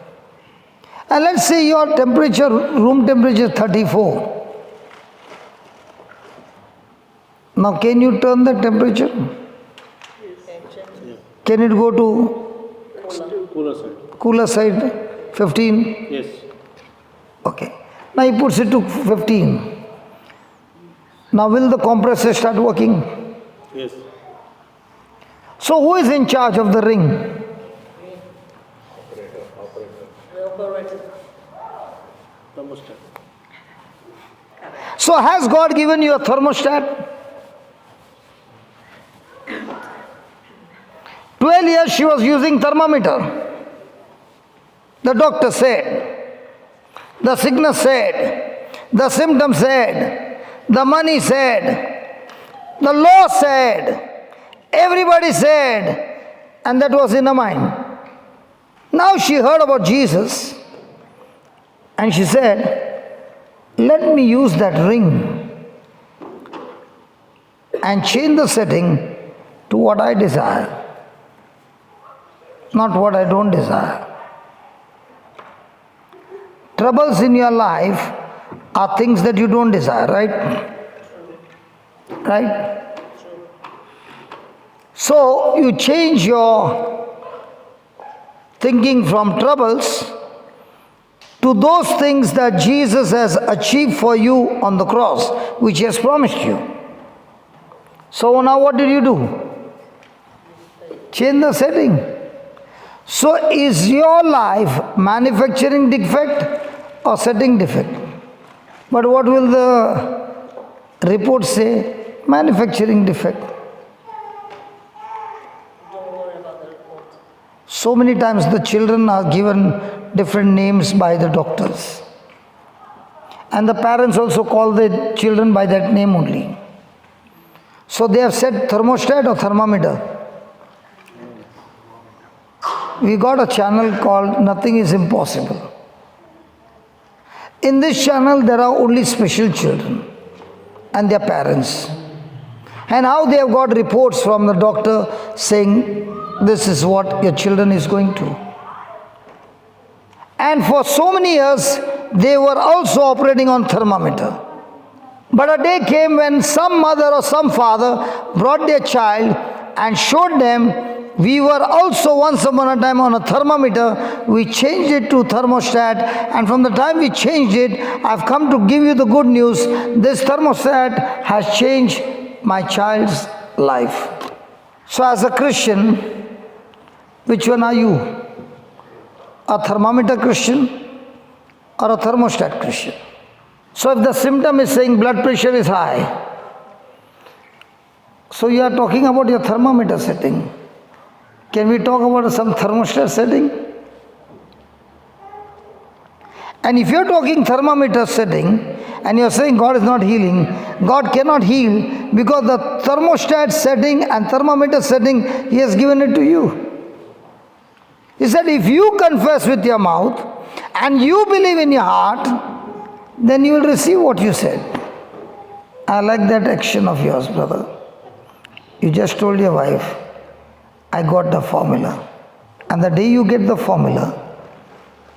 And let's say your temperature, room temperature is 34. Now can you turn the temperature? Can it go to Cooler side. cooler side 15? Yes. Okay. Now he puts it to 15. Now will the compressor start working? Yes. So who is in charge of the ring? Thermostat. So has God given you a thermostat? 12 12 years she was using thermometer. The doctor said, the sickness said, the symptoms said, the money said, the law said, everybody said, and that was in her mind. Now she heard about Jesus and she said, let me use that ring and change the setting to what I desire, not what I don't desire. Troubles in your life are things that you don't desire, right? Right? So you change your thinking from troubles to those things that Jesus has achieved for you on the cross, which He has promised you. So now what did you do? Change the setting. So is your life manufacturing defect or setting defect? But what will the report say? Manufacturing defect. Don't worry about the report. So many times the children are given different names by the doctors. And the parents also call the children by that name only. So they have said thermostat or thermometer. We got a channel called Nothing is Impossible. In this channel there are only special children and their parents. And how they have got reports from the doctor saying this is what your children is going to. And for so many years they were also operating on thermometer. But a day came when some mother or some father brought their child and showed them we were also once upon a time on a thermometer. We changed it to thermostat, and from the time we changed it, I've come to give you the good news. This thermostat has changed my child's life. So as a Christian, which one are you? A thermometer Christian or a thermostat Christian? So if the symptom is saying blood pressure is high, so you are talking about your thermometer setting. Can we talk about some thermostat setting? And if you're talking thermometer setting and you're saying God is not healing, God cannot heal because the thermostat setting and thermometer setting, He has given it to you. He said if you confess with your mouth and you believe in your heart, then you will receive what you said. I like that action of yours, brother. You just told your wife, I got the formula. And the day you get the formula,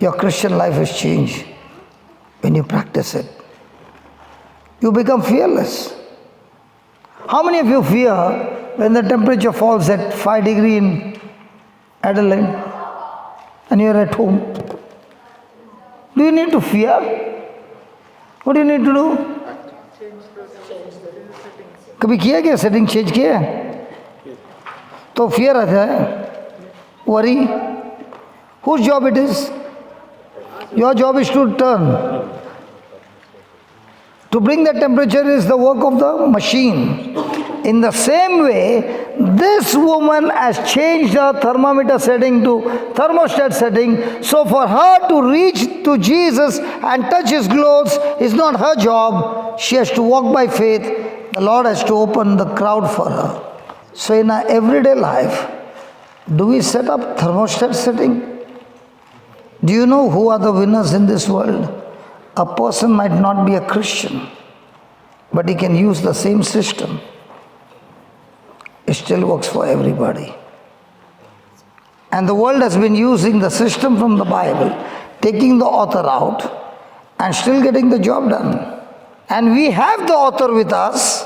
your Christian life is changed when you practice it. You become fearless. How many of you fear when the temperature falls at 5 degrees in Adelaide and you are at home? Do you need to fear? What do you need to do? कभी किया क्या setting change किया तो fear आता है worry whose job it is? Your job is to turn. To bring the temperature is the work of the machine. In the same way, this woman has changed her thermometer setting to thermostat setting. So for her to reach to Jesus and touch His clothes is not her job. She has to walk by faith. The Lord has to open the crowd for her. So in our everyday life, do we set up thermostat setting? Do you know who are the winners in this world? A person might not be a Christian, but he can use the same system. It still works for everybody. And the world has been using the system from the Bible, taking the author out and still getting the job done. And we have the author with us,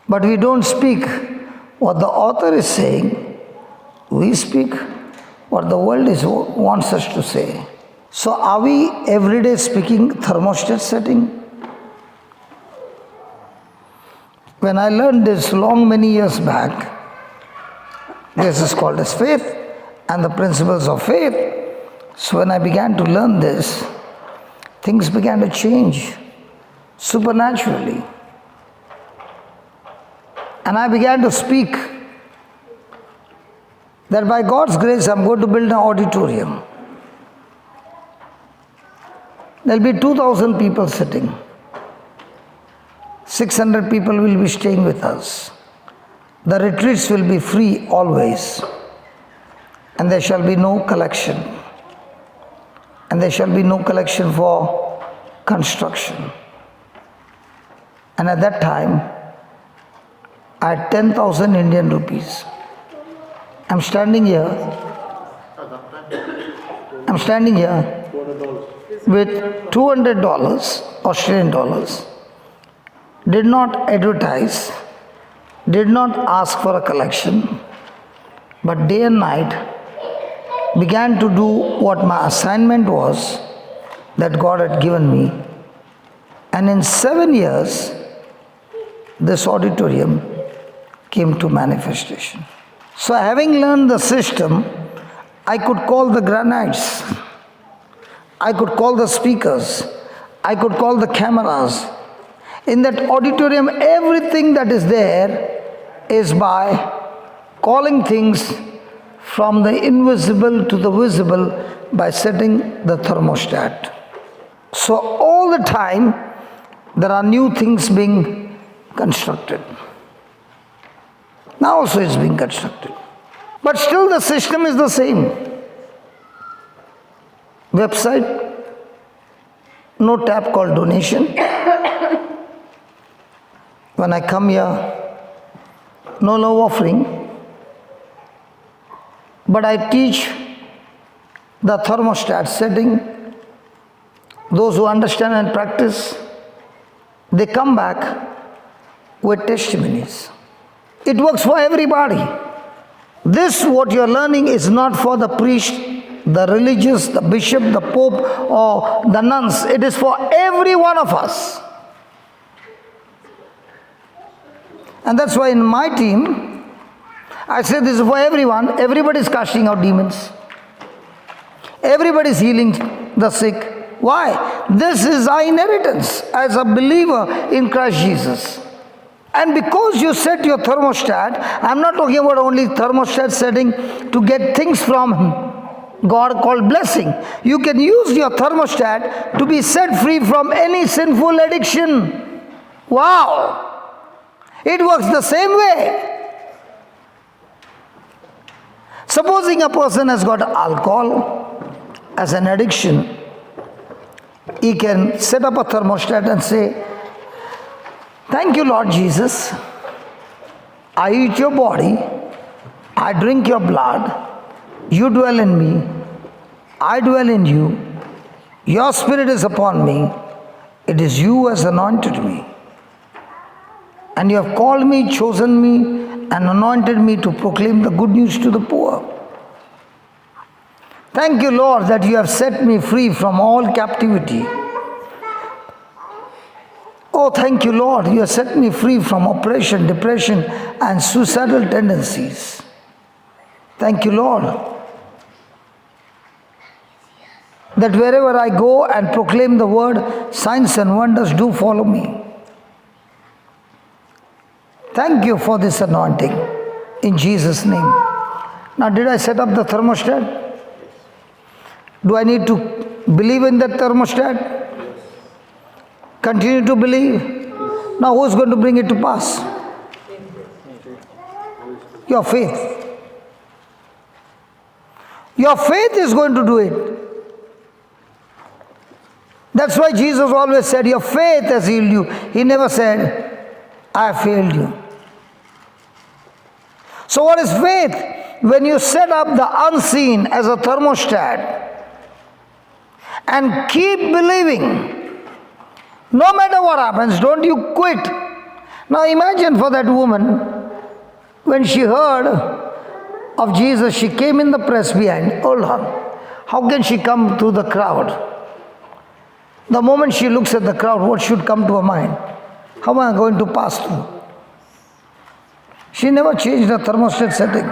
but we don't speak what the author is saying. We speak what the world wants us to say. So are we every day speaking thermostat setting? When I learned this many years back, this is called as faith and the principles of faith. So when I began to learn this, things began to change supernaturally. And I began to speak that by God's grace I'm going to build an auditorium. There will be 2,000 people sitting. 600 people will be staying with us. The retreats will be free always. And there shall be no collection. And there shall be no collection for construction. And at that time, I had 10,000 Indian rupees. I'm standing here. I'm standing here with $200 Australian dollars. Did not advertise, did not ask for a collection, but day and night began to do what my assignment was that God had given me. And in 7 years, this auditorium came to manifestation. So having learned the system, I could call the granites, I could call the speakers, I could call the cameras. In that auditorium, everything that is there is by calling things from the invisible to the visible by setting the thermostat. So all the time, there are new things being constructed. Now also it's being constructed. But still the system is the same. Website, no tab called donation. When I come here, no love offering. But I teach the thermostat setting. Those who understand and practice, they come back with testimonies. It works for everybody. This, what you are learning, is not for the priest, the religious, the bishop, the pope, or the nuns. It is for every one of us. And that's why in my team, I say this is for everyone. Everybody is casting out demons. Everybody is healing the sick. Why? This is our inheritance as a believer in Christ Jesus. And because you set your thermostat, I'm not talking about only thermostat setting to get things from God called blessing. You can use your thermostat to be set free from any sinful addiction. Wow! It works the same way. Supposing a person has got alcohol as an addiction, he can set up a thermostat and say, "Thank you, Lord Jesus. I eat your body, I drink your blood, you dwell in me, I dwell in you, your spirit is upon me, it is you who has anointed me. And you have called me, chosen me, and anointed me to proclaim the good news to the poor. Thank you, Lord, that you have set me free from all captivity. Oh, thank you, Lord, you have set me free from oppression, depression, and suicidal tendencies. Thank you, Lord, that wherever I go and proclaim the word, signs and wonders do follow me. Thank you for this anointing, in Jesus' name." Now, did I set up the thermostat? Do I need to believe in that thermostat? Continue to believe. Now, who's going to bring it to pass? Your faith. Your faith is going to do it. That's why Jesus always said, "Your faith has healed you." He never said, "I failed you." So what is faith? When you set up the unseen as a thermostat and keep believing, no matter what happens, don't you quit. Now imagine for that woman, when she heard of Jesus, she came in the press behind. Hold on. How can she come through the crowd? The moment she looks at the crowd, what should come to her mind? How am I going to pass through? She never changed the thermostat setting.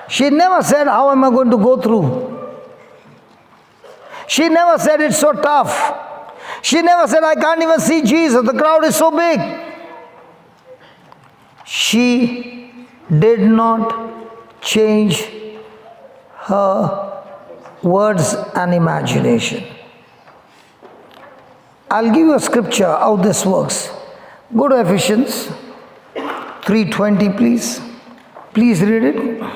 She never said, "How am I going to go through?" She never said, "It's so tough." She never said, "I can't even see Jesus, the crowd is so big." She did not change her words and imagination. I'll give you a scripture how this works. Go to Ephesians 3:20, please. Please read it. Now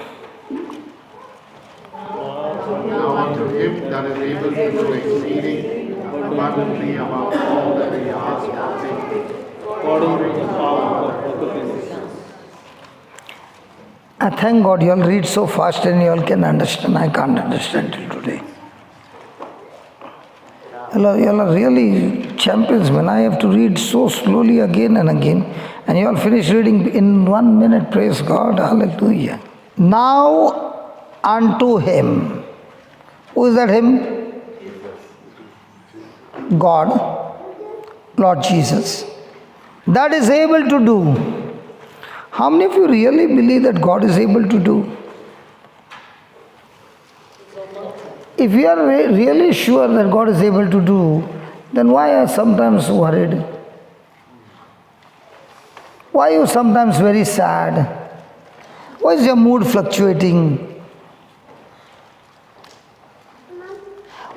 unto him that is able to do exceeding abundantly above all that we ask or think, According to the power that worketh in us. I thank God you all read so fast and you all can understand. I can't understand till today. You all are really champions, man. I have to read so slowly again and again. And you all finish reading in 1 minute. Praise God. Hallelujah. Now unto him. Who is that him? God, Lord Jesus. That is able to do. How many of you really believe that God is able to do? If you are really sure that God is able to do, then why are you sometimes worried? Why are you sometimes very sad? Why is your mood fluctuating?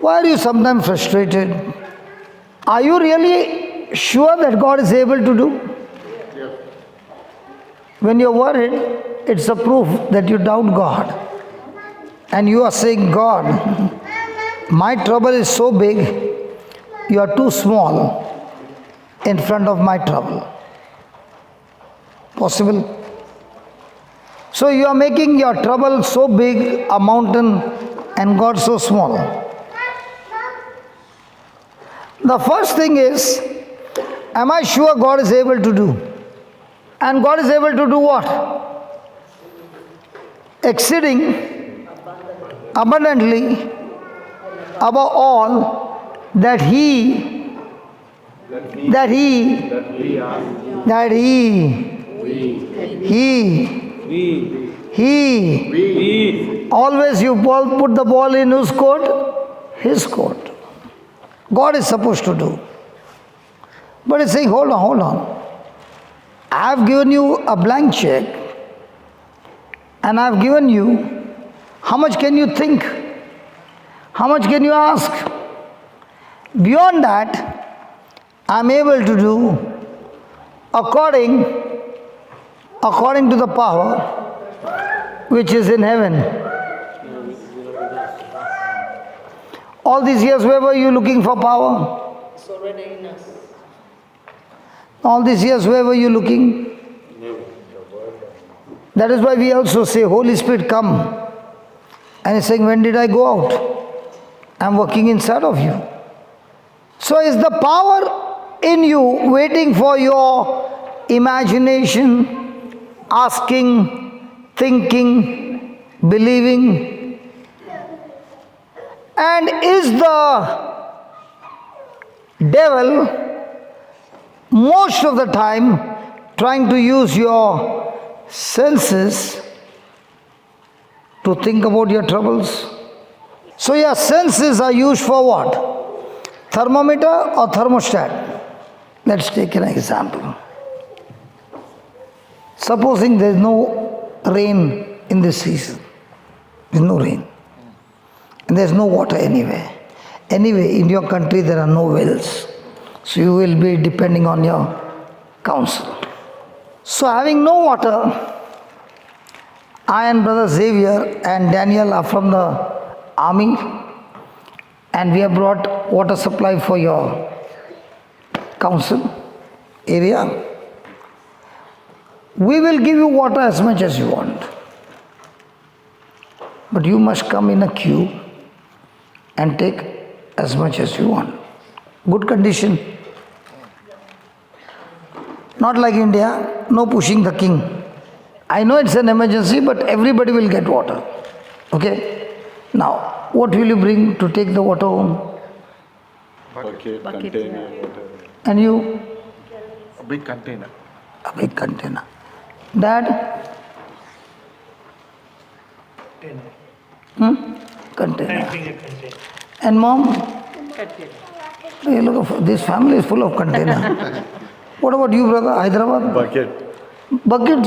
Why are you sometimes frustrated? Are you really sure that God is able to do? When you're worried, it's a proof that you doubt God. And you are saying, God, my trouble is so big, you are too small in front of my trouble. Possible? So you are making your trouble so big, a mountain, and God so small. The first thing is, am I sure God is able to do? And God is able to do what? Exceeding abundantly above all that he always you put the ball in whose court? His court. God is supposed to do. But it's saying, hold on. I have given you a blank check and I have given you, how much can you think? How much can you ask? Beyond that, I am able to do according to the power which is in heaven. All these years, where were you looking for power? It's already in us. All these years, where were you looking? That is why we also say, Holy Spirit, come. And he's saying, when did I go out? I'm working inside of you. So is the power in you waiting for your imagination, asking, thinking, believing? And is the devil most of the time trying to use your senses to think about your troubles? So your senses are used for what? Thermometer or thermostat? Let's take an example. Supposing there is no rain in this season. There is no rain. And there is no water anywhere. Anyway, in your country there are no wells. So you will be depending on your counsel. So having no water, I and Brother Xavier and Daniel are from the army and we have brought water supply for your council area. We will give you water as much as you want. But you must come in a queue and take as much as you want. Good condition. Not like India, no pushing the king. I know it's an emergency, but everybody will get water. Okay? Now, what will you bring to take the water home? Bucket, container, whatever. And you? A big container. A big container. Dad? Container. I think a container. And mom? Hey, look, this family is full of container. What about you, brother? Hyderabad? Bucket. Bucket?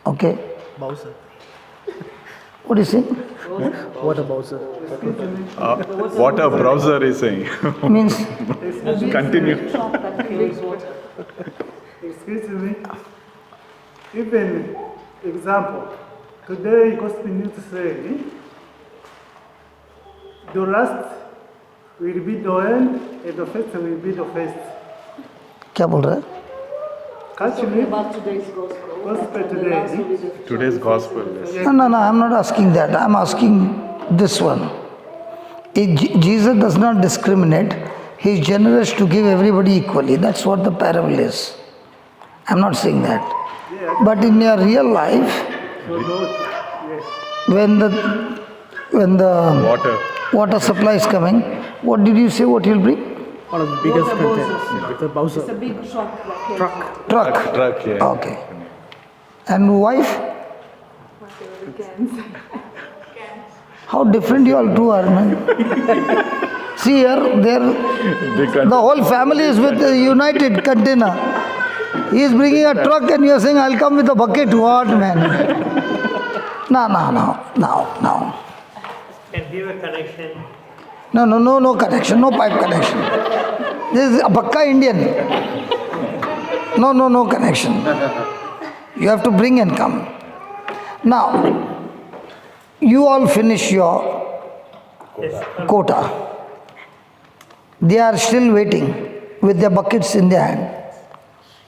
Okay. What is it? What a browser is saying. Means Continue. Excuse me. Even example, today Gospel News say the last will be the end and the first will be the first. क्या बोल रहा है? Catch me? About today's gospel. Gospel The today. last will be the first. Today's gospel. Yes. No, I'm not asking that. I'm asking this one. Jesus does not discriminate. He is generous to give everybody equally. That's what the parable is. I'm not saying that. But in your real life, when the water supply is coming, what did you say? What you'll bring? One of the biggest containers. The Bowser. It's a big truck. Truck. Yeah. Okay. And wife? How different you all two are, man. See here, the whole family is with a united container. He is bringing a truck and you are saying, I'll come with a bucket. What, man? No. Can give a connection. No connection, no pipe connection. This is a Pakka Indian. No connection. You have to bring and come. Now, you all finish your quota. They are still waiting with their buckets in their hand.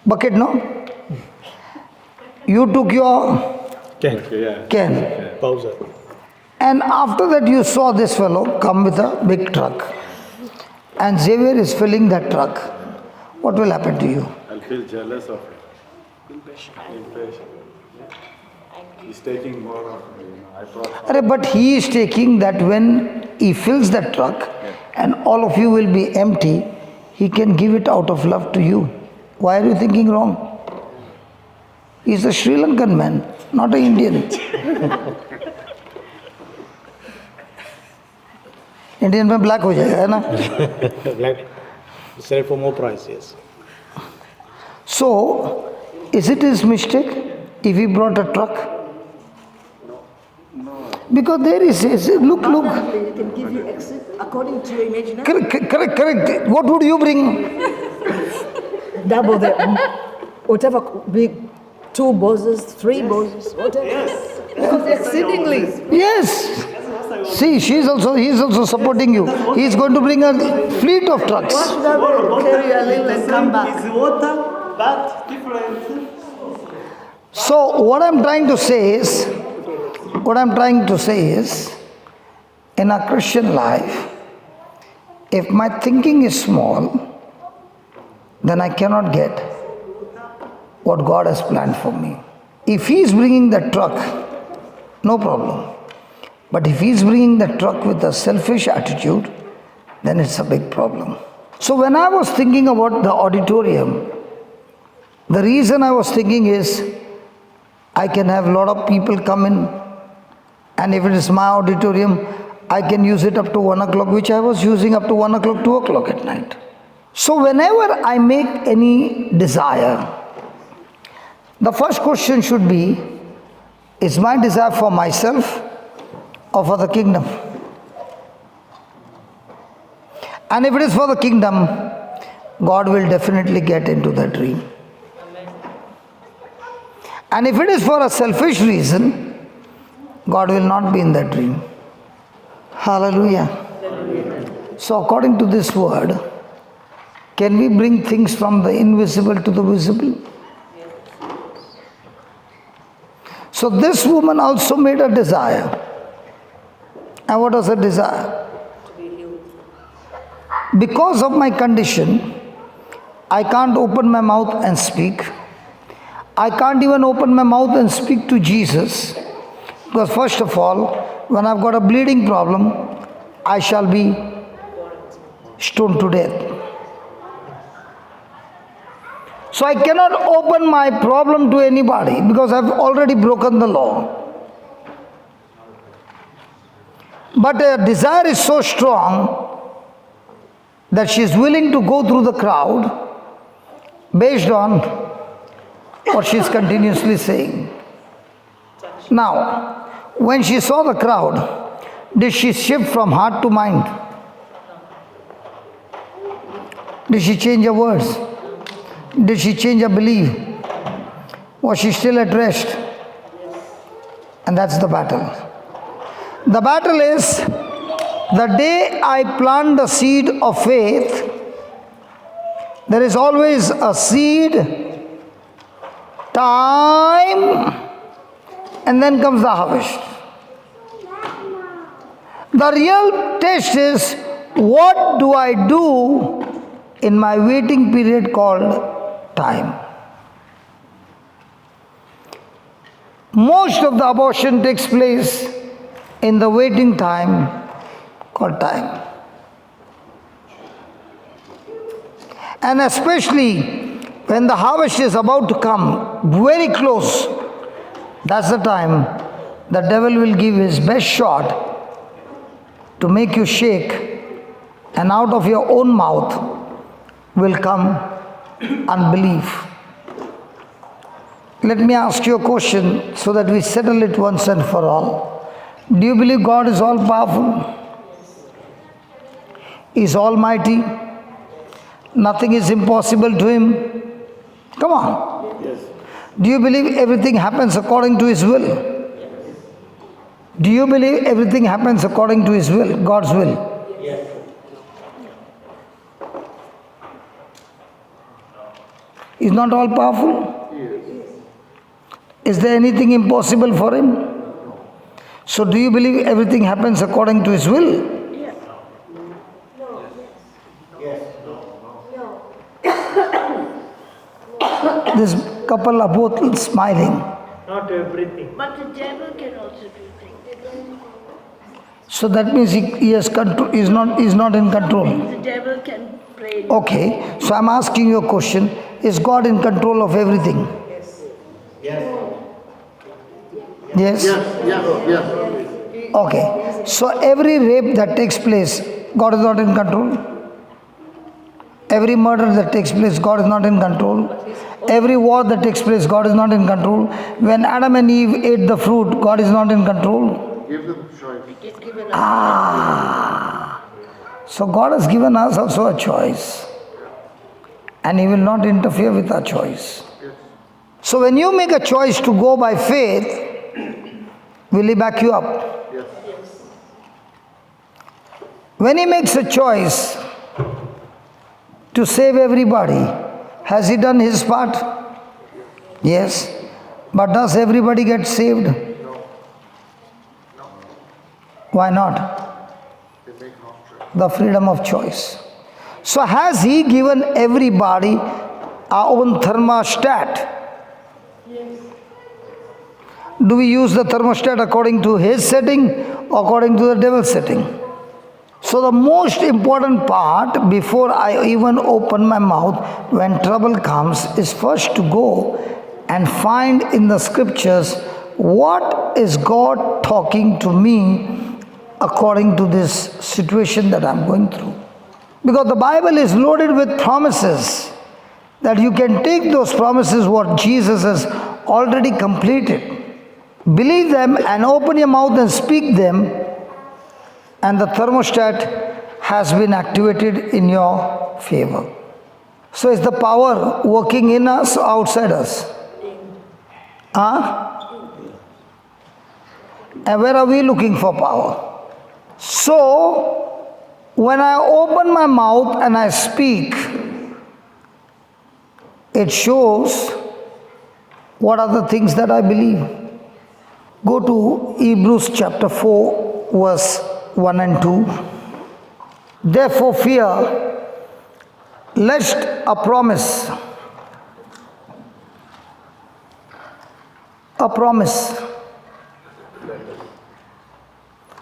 Bucket, no? You took your can. Bowser. And after that you saw this fellow come with a big truck. And Xavier is filling that truck. What will happen to you? I'll feel jealous of him. Impatient. He's taking more of me. I brought. But he is taking that when he fills that truck and all of you will be empty, he can give it out of love to you. Why are you thinking wrong? He's a Sri Lankan man, not an Indian. Indian में black हो जाएगा है ना? Black. Sell for more price, yes. So, is it his mistake if he brought a truck? Because there is, look. He can give you exit according to your imagination. Correct. What would you bring? Double the, whatever, big, 2 bosses, 3 bosses, whatever. Yes. Because exceedingly. Yes. See, he's also supporting you. He's going to bring a fleet of trucks. Why should I carry a little and come back? It's water, but different. So what I'm trying to say is, in a Christian life, if my thinking is small, then I cannot get what God has planned for me. If He is bringing that truck, no problem. But if He is bringing that truck with a selfish attitude, then it's a big problem. So when I was thinking about the auditorium, the reason I was thinking is, I can have a lot of people come in, and if it is my auditorium, I can use it up to 1 o'clock, which I was using up to 1 o'clock, 2 o'clock at night. So whenever I make any desire, the first question should be, is my desire for myself or for the kingdom? And if it is for the kingdom, God will definitely get into the dream. And if it is for a selfish reason, God will not be in that dream. Hallelujah. So according to this word, can we bring things from the invisible to the visible? So this woman also made a desire. And what was her desire? Because of my condition, I can't open my mouth and speak. I can't even open my mouth and speak to Jesus. Because first of all, when I've got a bleeding problem, I shall be stoned to death. So I cannot open my problem to anybody because I've already broken the law. But her desire is so strong that she is willing to go through the crowd based on what she is continuously saying. Now, When she saw the crowd, did she shift from heart to mind? Did she change her words? Did she change her belief? Was she still at rest? And that's the battle. The battle is the day I plant the seed of faith, there is always a seed, time, and then comes the harvest. The real test is, what do I do in my waiting period called time? Most of the abortion takes place in the waiting time called time. And especially when the harvest is about to come, very close, that's the time the devil will give his best shot to make you shake, and out of your own mouth will come unbelief. Let me ask you a question so that we settle it once and for all. Do you believe God is all powerful? Is almighty? Nothing is impossible to him? Come on. Yes. Do you believe everything happens according to his will? Do you believe everything happens according to his will, God's will? Yes. Is not all powerful? Is there anything impossible for him? So do you believe everything happens according to his will? This couple are both smiling. Not everything. But the devil can also do things. So that means he has control, is not in control. The devil can pray. Okay, so I'm asking you a question. Is God in control of everything? Yes? Yes, yes. Okay, so every rape that takes place, God is not in control? Every murder that takes place, God is not in control? Every war that takes place, God is not in control? When Adam and Eve ate the fruit, God is not in control? Give them choice. So God has given us also a choice. And he will not interfere with our choice. So when you make a choice to go by faith, will he back you up? Yes. When he makes a choice to save everybody, has he done his part? Yes. But does everybody get saved? No. Why not? They make no choice. The freedom of choice. So has he given everybody our own thermostat? Do we use the thermostat according to his setting or according to the devil's setting? So the most important part before I even open my mouth when trouble comes is first to go and find in the scriptures what is God talking to me according to this situation that I'm going through. Because the Bible is loaded with promises that you can take those promises what Jesus has already completed. Believe them and open your mouth and speak them, and the thermostat has been activated in your favor. So is the power working in us or outside us? And where are we looking for power? So, when I open my mouth and I speak, it shows what are the things that I believe. Go to Hebrews chapter 4, verse 1 and 2. Therefore fear, lest a promise,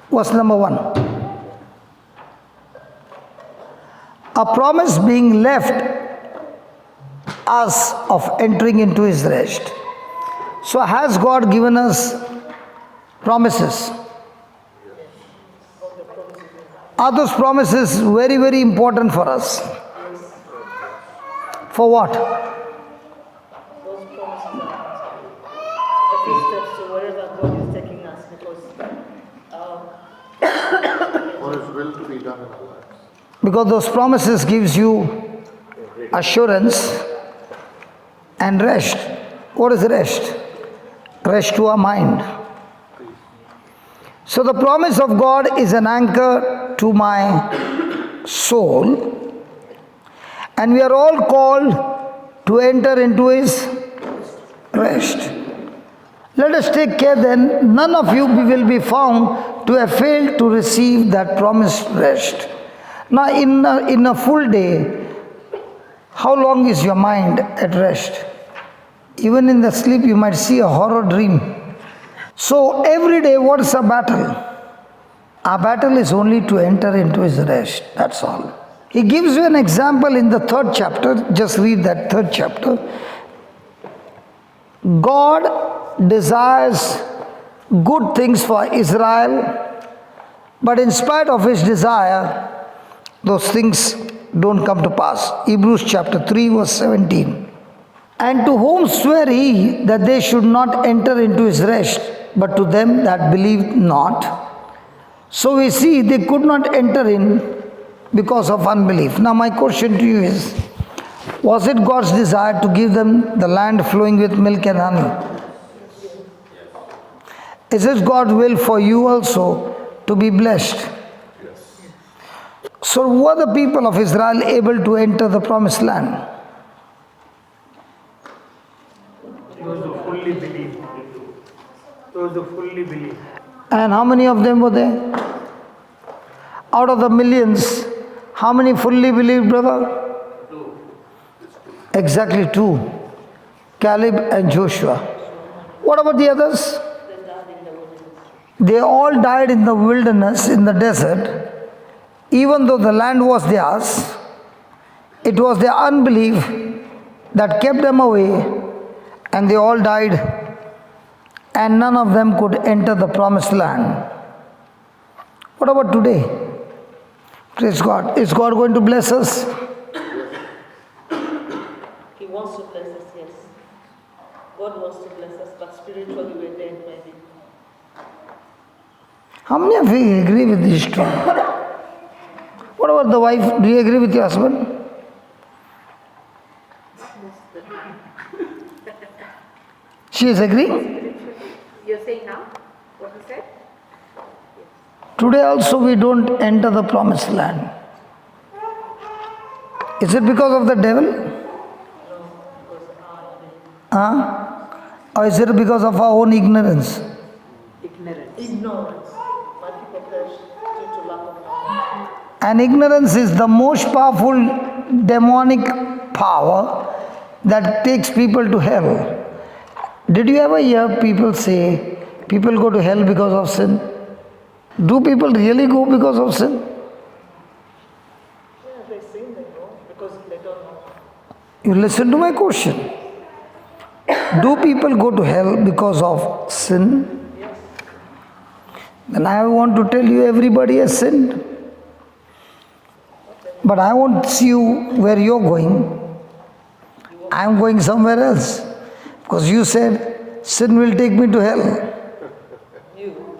verse number 1. A promise being left us of entering into his rest. So has God given us promises? Are those promises very, very important for us? For what? Those promises are the first steps to wherever God is taking us, because be done in our lives. Because those promises gives you assurance and rest. What is rest? Rest to our mind. So the promise of God is an anchor to my soul, and we are all called to enter into His rest. Let us take care then, none of you will be found to have failed to receive that promised rest. Now in a full day, how long is your mind at rest? Even in the sleep you might see a horror dream. So every day what is our battle? Our battle is only to enter into His rest, that's all. He gives you an example in the 3rd chapter, just read that 3rd chapter. God desires good things for Israel, but in spite of His desire, those things don't come to pass. Hebrews chapter 3 verse 17. And to whom swear He that they should not enter into His rest, but to them that believed not. So we see they could not enter in because of unbelief. Now my question to you is, was it God's desire to give them the land flowing with milk and honey? Is it God's will for you also to be blessed? So were the people of Israel able to enter the promised land? Those who fully believe. Those who fully believe. And how many of them were there? Out of the millions, how many fully believed, brother? 2. Exactly 2. Caleb and Joshua. What about the others? They all died in the wilderness, in the desert. Even though the land was theirs, it was their unbelief that kept them away, and they all died, and none of them could enter the promised land. What about today? Praise God. Is God going to bless us? He wants to bless us, yes. God wants to bless us, but spiritually we're dead, maybe. How many of you agree with this truth? What about the wife? Do you agree with your husband? She is agreeing? You're saying now what you said? Today also we don't enter the promised land. Is it because of the devil? Or is it because of our own ignorance? Ignorance. My people perish due to lack of knowledge. And ignorance is the most powerful demonic power that takes people to hell. Did you ever hear people say, people go to hell because of sin? Do people really go because of sin? Yeah, they sin, they go, because they don't know. You listen to my question. Do people go to hell because of sin? Yes. Then I want to tell you everybody has sinned. But I won't see you where you're going. I am going somewhere else. Because you said sin will take me to hell. You.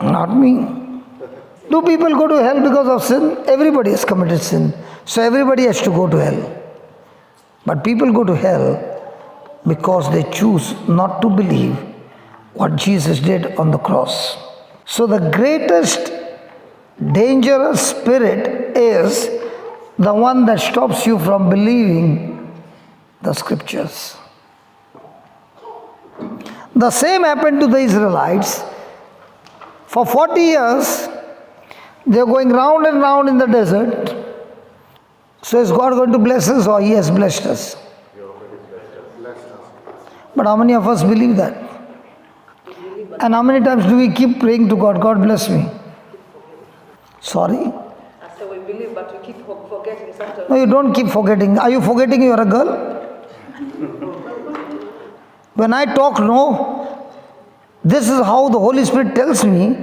Not me. Do people go to hell because of sin? Everybody has committed sin. So everybody has to go to hell. But people go to hell because they choose not to believe what Jesus did on the cross. So the greatest dangerous spirit is the one that stops you from believing the scriptures. The same happened to the Israelites. For 40 years, they are going round and round in the desert. So is God going to bless us, or He has blessed us? But how many of us believe that? And how many times do we keep praying to God, God bless me? Sorry? I said we believe, but we keep forgetting sometimes. No, you don't keep forgetting. Are you forgetting you are a girl? When I talk, no. This is how the Holy Spirit tells me.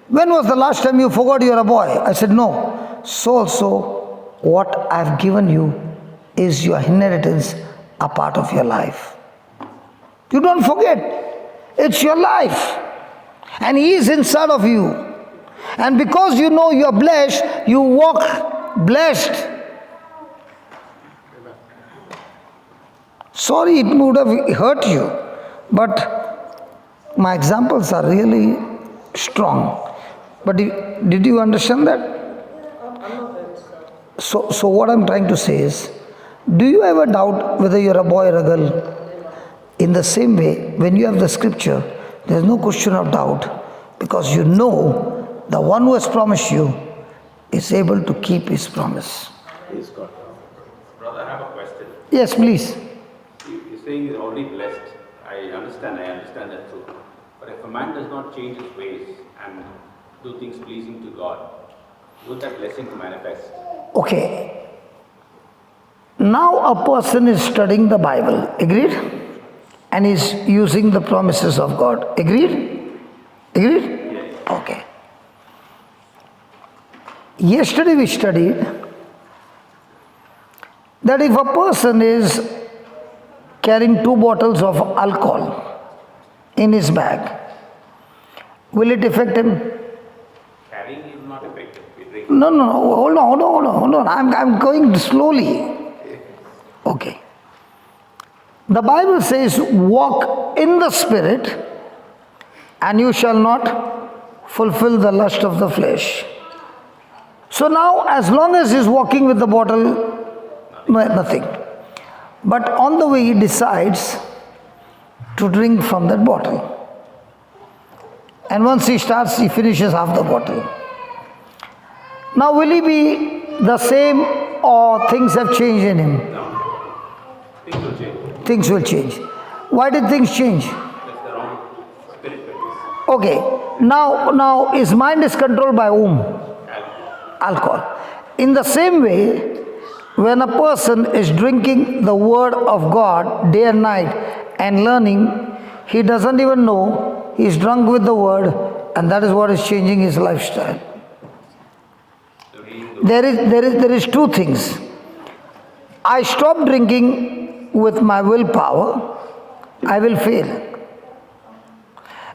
When was the last time you forgot you are a boy? I said, no. So also, what I have given you is your inheritance, a part of your life. You don't forget. It's your life. And He is inside of you. And because you know you are blessed, you walk blessed. Sorry, it would have hurt you, but my examples are really strong. But did you understand that? So what I'm trying to say is, do you ever doubt whether you're a boy or a girl? In the same way, when you have the scripture, there's no question of doubt, because you know the one who has promised you is able to keep his promise. Praise God. Brother, I have a question. Yes, please. You're saying he's already blessed. I understand that too. But if a man does not change his ways and do things pleasing to God, would that blessing manifest? Okay. Now a person is studying the Bible, agreed? And is using the promises of God, agreed? Agreed? Yes. Okay. Yesterday we studied that if a person is carrying 2 bottles of alcohol in his bag, will it affect him? Carrying is not effective. We drink. No, hold on. I'm going slowly. Okay. The Bible says, walk in the Spirit and you shall not fulfill the lust of the flesh. So now, as long as he's walking with the bottle, nothing. But on the way he decides to drink from that bottle. And once he starts, he finishes half the bottle. Now will he be the same, or things have changed in him? Things will change. Things will change. Why did things change? That's the wrong spirit. Okay, now his mind is controlled by whom? Alcohol. In the same way, when a person is drinking the word of God day and night and learning, he doesn't even know he's drunk with the word, and that is what is changing his lifestyle. There is 2 things. I stop drinking with my willpower, I will fail.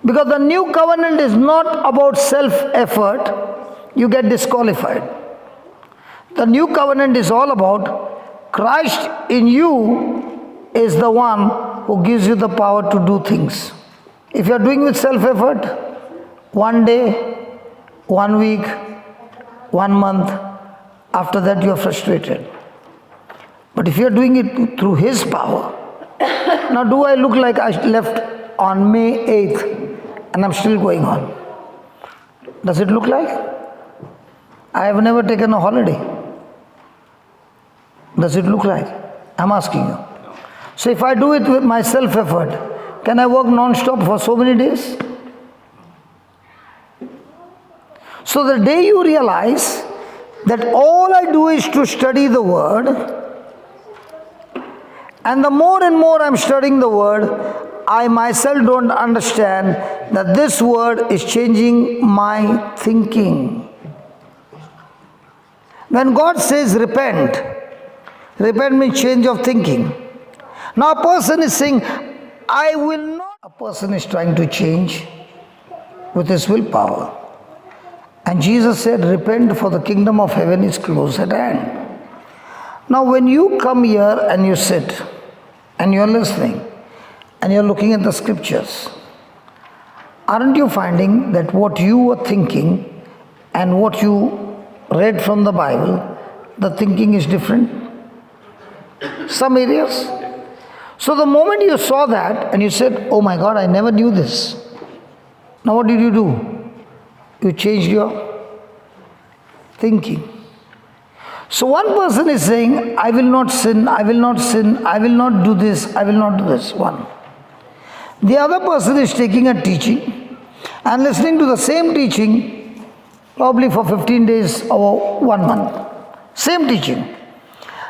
Because the new covenant is not about self-effort, you get disqualified. The new covenant is all about Christ in you is the one who gives you the power to do things. If you are doing with self-effort, 1 day, 1 week, 1 month, after that you are frustrated. But if you are doing it through His power, now do I look like I left on May 8th and I'm still going on? Does it look like? I have never taken a holiday. Does it look like? I'm asking you. So if I do it with my self-effort, can I work non-stop for so many days? So the day you realize that all I do is to study the Word, and the more and more I'm studying the Word, I myself don't understand that this Word is changing my thinking. When God says repent means change of thinking. Now a person is saying, I will not. A person is trying to change with his willpower. And Jesus said, repent, for the kingdom of heaven is close at hand. Now when you come here and you sit and you're listening and you're looking at the scriptures, aren't you finding that what you were thinking and what you read from the Bible, the thinking is different? Some areas. So the moment you saw that and you said, oh my God, I never knew this. Now what did you do? You changed your thinking. So one person is saying, I will not sin, I will not sin, I will not do this, I will not do this. One. The other person is taking a teaching and listening to the same teaching probably for 15 days or 1 month. Same teaching.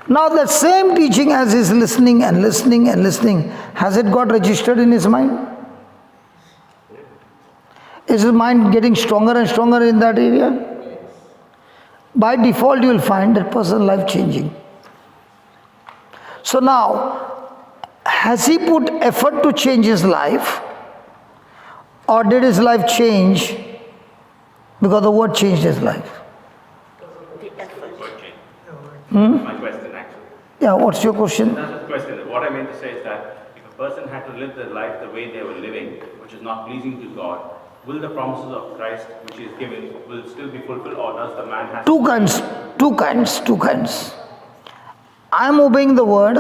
Now that same teaching, as he's listening and listening and listening, has it got registered in his mind? Is his mind getting stronger and stronger in that area? By default, you will find that person life changing. So now, has he put effort to change his life, or did his life change Because the word changed his life. My question actually. Yeah, what's your question? That's the question. What I meant to say is that if a person had to live their life the way they were living, which is not pleasing to God, will the promises of Christ which is given will still be fulfilled, or does the man have Two kinds. I am obeying the word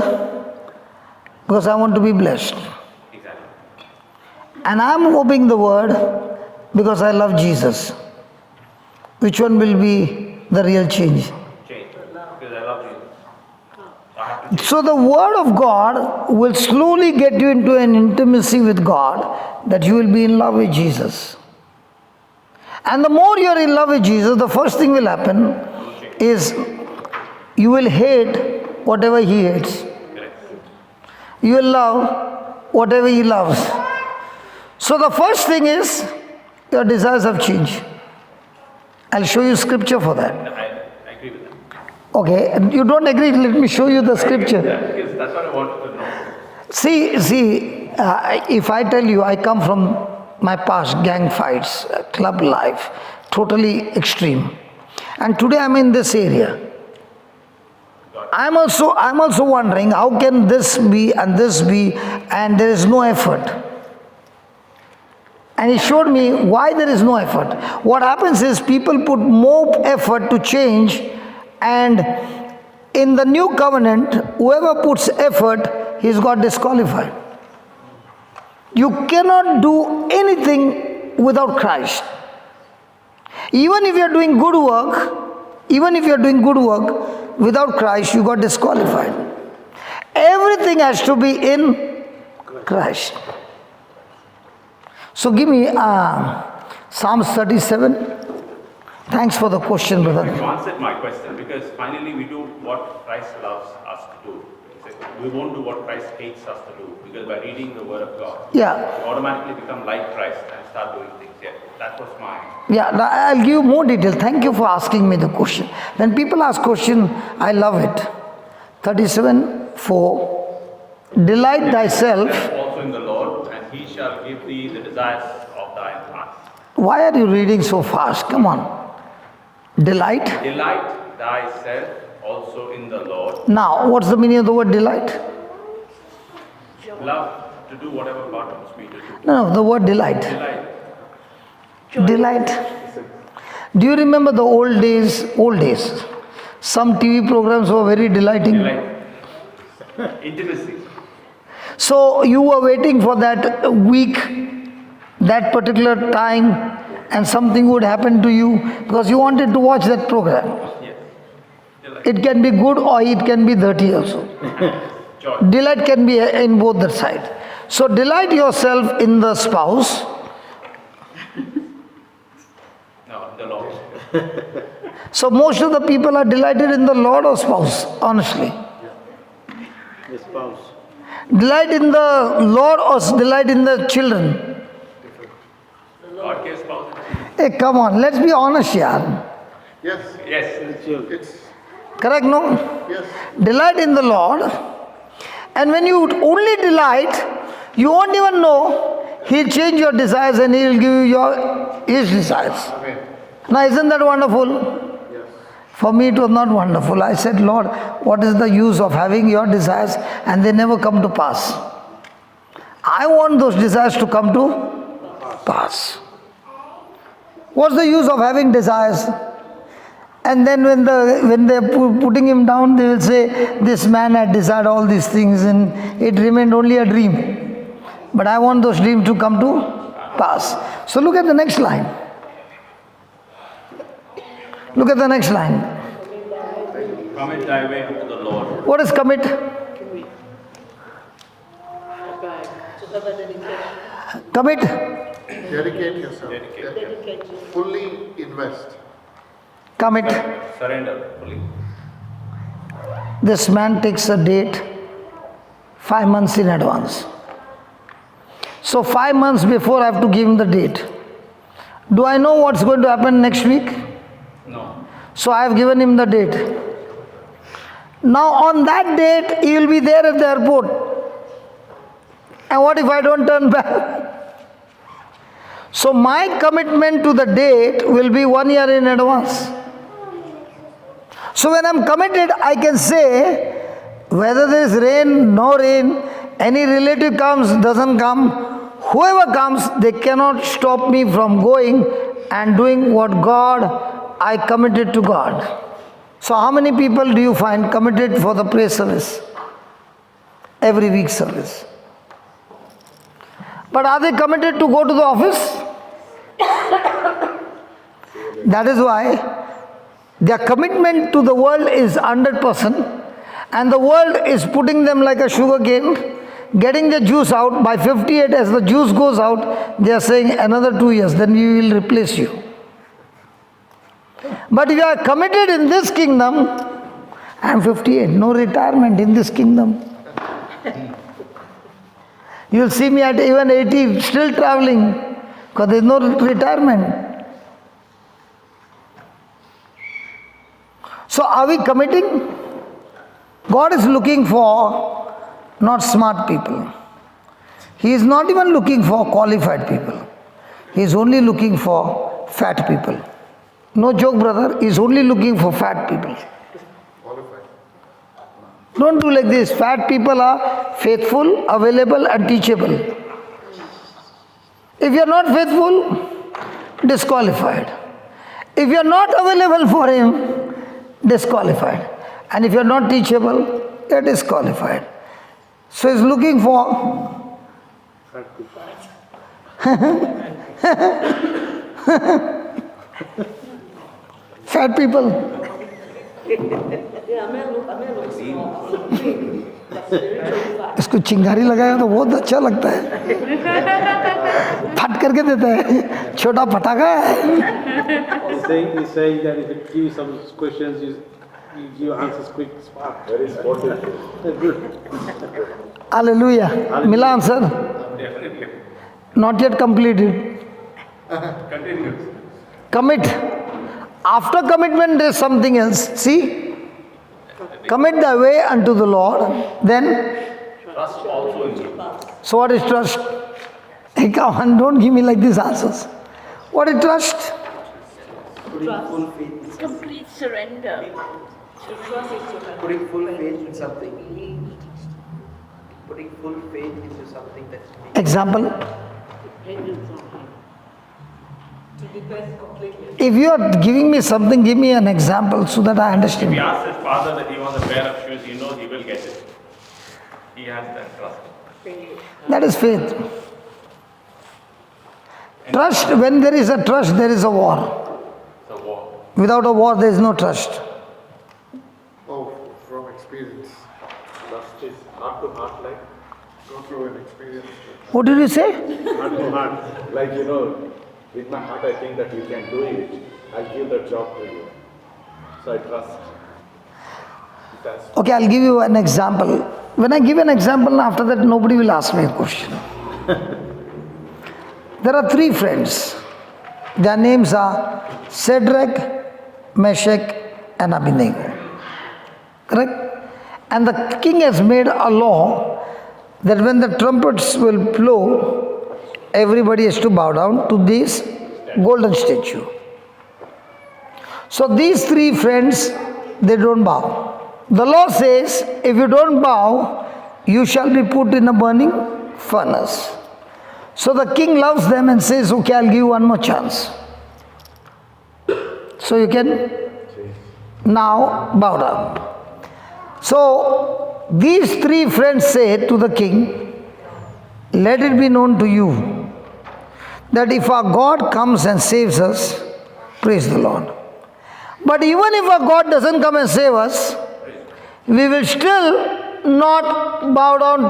because I want to be blessed. Exactly. And I am obeying the word because I love Jesus. Which one will be the real change? Change. Because I love Jesus. I have to change. So the word of God will slowly get you into an intimacy with God, that you will be in love with Jesus. And the more you are in love with Jesus, the first thing will happen is you will hate whatever he hates. You will love whatever he loves. So the first thing is your desires have changed. I'll show you scripture for that. I agree with that. Okay, and you don't agree, let me show you the scripture. Because that's what I wanted to know. See, if I tell you I come from my past, gang fights, club life, totally extreme. And today I'm in this area. I'm also wondering how can this be and there is no effort. And he showed me why there is no effort. What happens is people put more effort to change, and in the new covenant, whoever puts effort, he's got disqualified. You cannot do anything without Christ. Even if you're doing good work, without Christ, you got disqualified. Everything has to be in Christ. So give me Psalms 37. Thanks for the question, brother. You answered my question, because finally we do what Christ loves us to do. We won't do what Christ hates us to do, because by reading the Word of God, Yeah. we automatically become like Christ and start doing things. Yeah, that was my... Yeah, now I'll give you more detail. Thank you for asking me the question. When people ask question, I love it. 37:4. Delight thyself. Also in the Lord, and He shall give thee the desires of thine heart. Why are you reading so fast? Come on. Delight. Delight thyself also in the Lord. Now, what's the meaning of the word delight? Love to do whatever God wants me to do. No, the word delight. Delight. Delight. Do you remember the old days? Some TV programs were very delighting. Delight. Intimacy. So you were waiting for that week, that particular time, and something would happen to you because you wanted to watch that program. Yes. Delight. It can be good or it can be dirty also. Joy. Delight can be in both the side. So delight yourself in the spouse. No, the Lord. So most of the people are delighted in the Lord or spouse, honestly. The spouse. Delight in the Lord or delight in the children? God gives spouse. Hey, come on, let's be honest, yaar. Yes, Yes. it's, Correct, no? yes. Delight in the Lord. And when you only delight, you won't even know. He'll change your desires and He'll give you His desires. Amen. Now, isn't that wonderful? Yes. For me, it was not wonderful. I said, Lord, what is the use of having your desires and they never come to pass? I want those desires to come to pass. What's the use of having desires? And then when they're putting him down, they will say, this man had desired all these things and it remained only a dream. But I want those dreams to come to pass. So look at the next line. Look at the next line. Commit thy way unto the Lord. What is commit? Commit. Dedicate yourself. Dedicate. Fully invest. Commit. Surrender fully. This man takes a date 5 months in advance. So 5 months before I have to give him the date. Do I know what's going to happen next week? No. So I have given him the date. Now on that date, he will be there at the airport. And what if I don't turn back? So my commitment to the date will be 1 year in advance. So when I'm committed, I can say, whether there is rain, no rain, any relative comes, doesn't come, whoever comes, they cannot stop me from going and doing what God, I committed to God. So how many people do you find committed for the prayer service? Every week service. But are they committed to go to the office? That is why their commitment to the world is 100%, and the world is putting them like a sugar cane, getting the juice out. By 58, as the juice goes out, they are saying another 2 years, then we will replace you. But if you are committed in this kingdom, I am 58, no retirement in this kingdom. You will see me at even 80, still traveling, because there is no retirement. So are we committing? God is looking for not smart people. He is not even looking for qualified people. He is only looking for fat people. No joke, brother. He is only looking for fat people. Don't do like this. Fat people are faithful, available and teachable. If you are not faithful, disqualified. If you are not available for him, disqualified. And if you are not teachable, you are disqualified. So he is looking for fat people. इसको चिंगारी लगाया तो बहुत अच्छा लगता है, फट करके देता है, छोटा पटाखा है. He's saying that if you give some questions, you give answers quick, smart. Very important. Hallelujah. मिला answer? Definitely. Not yet completed. Continue. Commit. After commitment there is something else. See? Commit thy way unto the Lord. Then? Trust also in you. So what is trust? Hey, come on, don't give me like these answers. What is trust? Complete surrender. Putting full faith in something. Putting full faith into something that's Example? If you are giving me something, give me an example so that I If understand. he asks his father that he wants a pair of shoes, he knows he will get it. He has that trust. That is faith. Trust, when there is a trust, there is a war. It's a war. Without a war, there is no trust. Oh, from experience. Trust is heart to heart, like Go through an experience. What did you say? heart to heart. Like, with my heart I think that you can do it. I'll give the job to you. So I trust. That's Okay, I'll give you an example. When I give an example, after that nobody will ask me a question. There are 3 friends. Their names are Shadrach, Meshach and Abednego. Correct? And the king has made a law that when the trumpets will blow, everybody has to bow down to this golden statue. So these 3 friends, they don't bow. The law says, if you don't bow, you shall be put in a burning furnace. So the king loves them and says, okay, I'll give you one more chance. So you can now bow down. So these 3 friends say to the king, let it be known to you that if our God comes and saves us, praise the Lord. But even if our God doesn't come and save us, we will still not bow down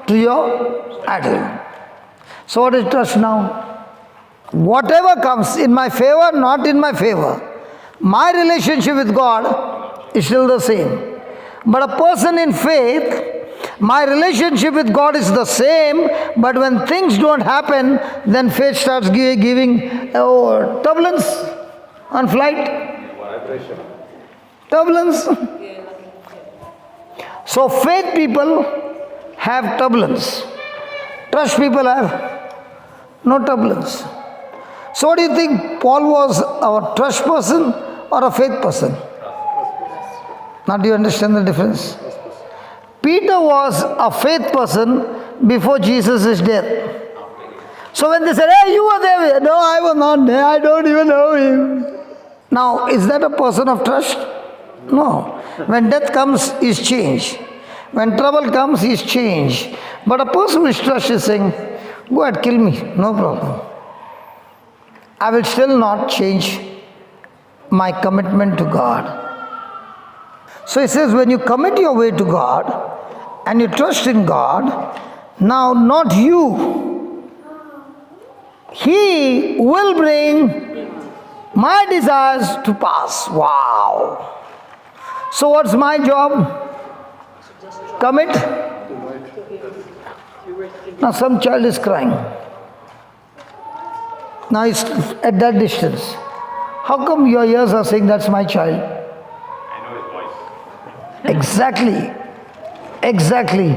to your idol. So what is trust now? Whatever comes in my favor, not in my favor, my relationship with God is still the same. But a person in faith, my relationship with God is the same, but when things don't happen, then faith starts giving turbulence on flight. vibration. Turbulence. So faith people have turbulence. Trust people have No turbulence. So what do you think? Paul was a trust person or a faith person? Now do you understand the difference? Peter was a faith person before Jesus' death. So when they said, hey, you were there. No, I was not there. I don't even know him. Now, is that a person of trust? No. When death comes, he's changed. When trouble comes, he's changed. But a person with trust is saying, go ahead, kill me. No problem. I will still not change my commitment to God. So he says, when you commit your way to God and you trust in God, now not you, He will bring my desires to pass. Wow. So what's my job? Commit. Now some child is crying. Now he's at that distance. How come your ears are saying that's my child? I know his voice. Exactly. Exactly.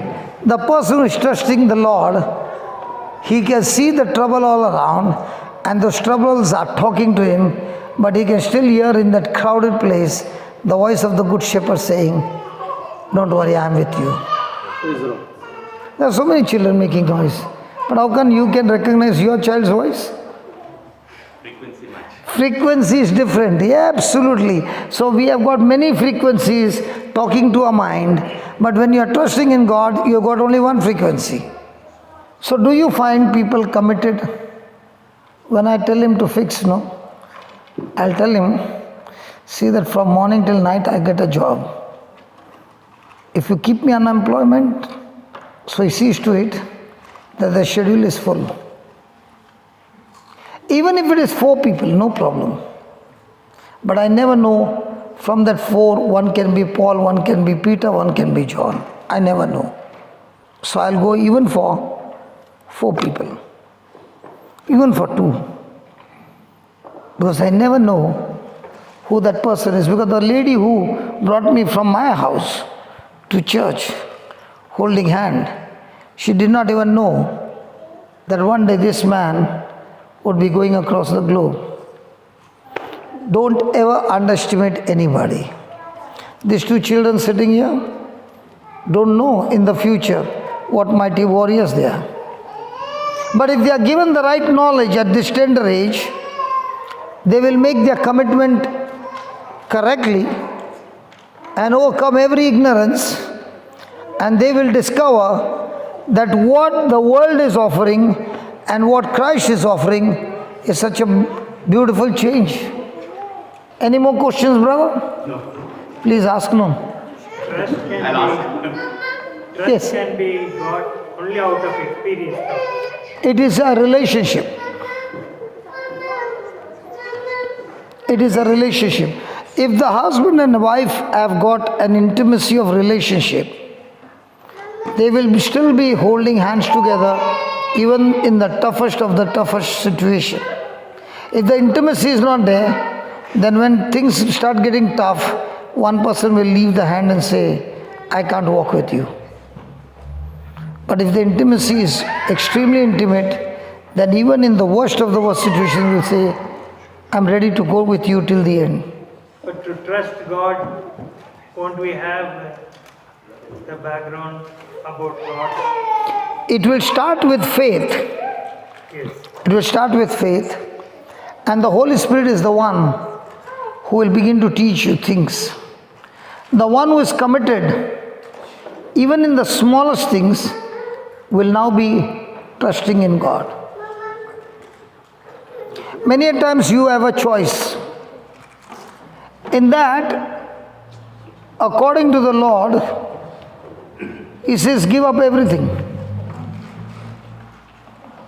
The person who is trusting the Lord, he can see the trouble all around and those troubles are talking to him, but he can still hear in that crowded place the voice of the good shepherd saying, don't worry, I am with you. There are so many children making noise. But how come you can recognize your child's voice? Frequency match. Frequency is different. Yeah, absolutely. So we have got many frequencies talking to our mind, but when you are trusting in God, you have got only one frequency. So do you find people committed? When I tell him to fix, no? I'll tell him, see that from morning till night I get a job. If you keep me unemployment, so he sees to it that the schedule is full. Even if it is 4 people, no problem. But I never know from that 4, one can be Paul, one can be Peter, one can be John. I never know. So I'll go even for 4 people. Even for 2. Because I never know who that person is. Because the lady who brought me from my house to church, holding hand, she did not even know that one day this man would be going across the globe. Don't ever underestimate anybody. These 2 children sitting here don't know in the future what mighty warriors they are. But if they are given the right knowledge at this tender age, they will make their commitment correctly and overcome every ignorance, and they will discover that what the world is offering and what Christ is offering is such a beautiful change. Any more questions, brother? No. Please ask. No. Trust can I'll ask. be, trust Yes. can be got only out of experience. It is a relationship. It is a relationship. If the husband and wife have got an intimacy of relationship, they will still be holding hands together even in the toughest of the toughest situation. If the intimacy is not there, then when things start getting tough, one person will leave the hand and say, I can't walk with you. But if the intimacy is extremely intimate, then even in the worst of the worst situation, will say, I'm ready to go with you till the end. But to trust God, won't we have the background about God? It will start with faith. Yes. It will start with faith. And the Holy Spirit is the one who will begin to teach you things. The one who is committed, even in the smallest things, will now be trusting in God. Many a times you have a choice. In that, according to the Lord, He says, give up everything.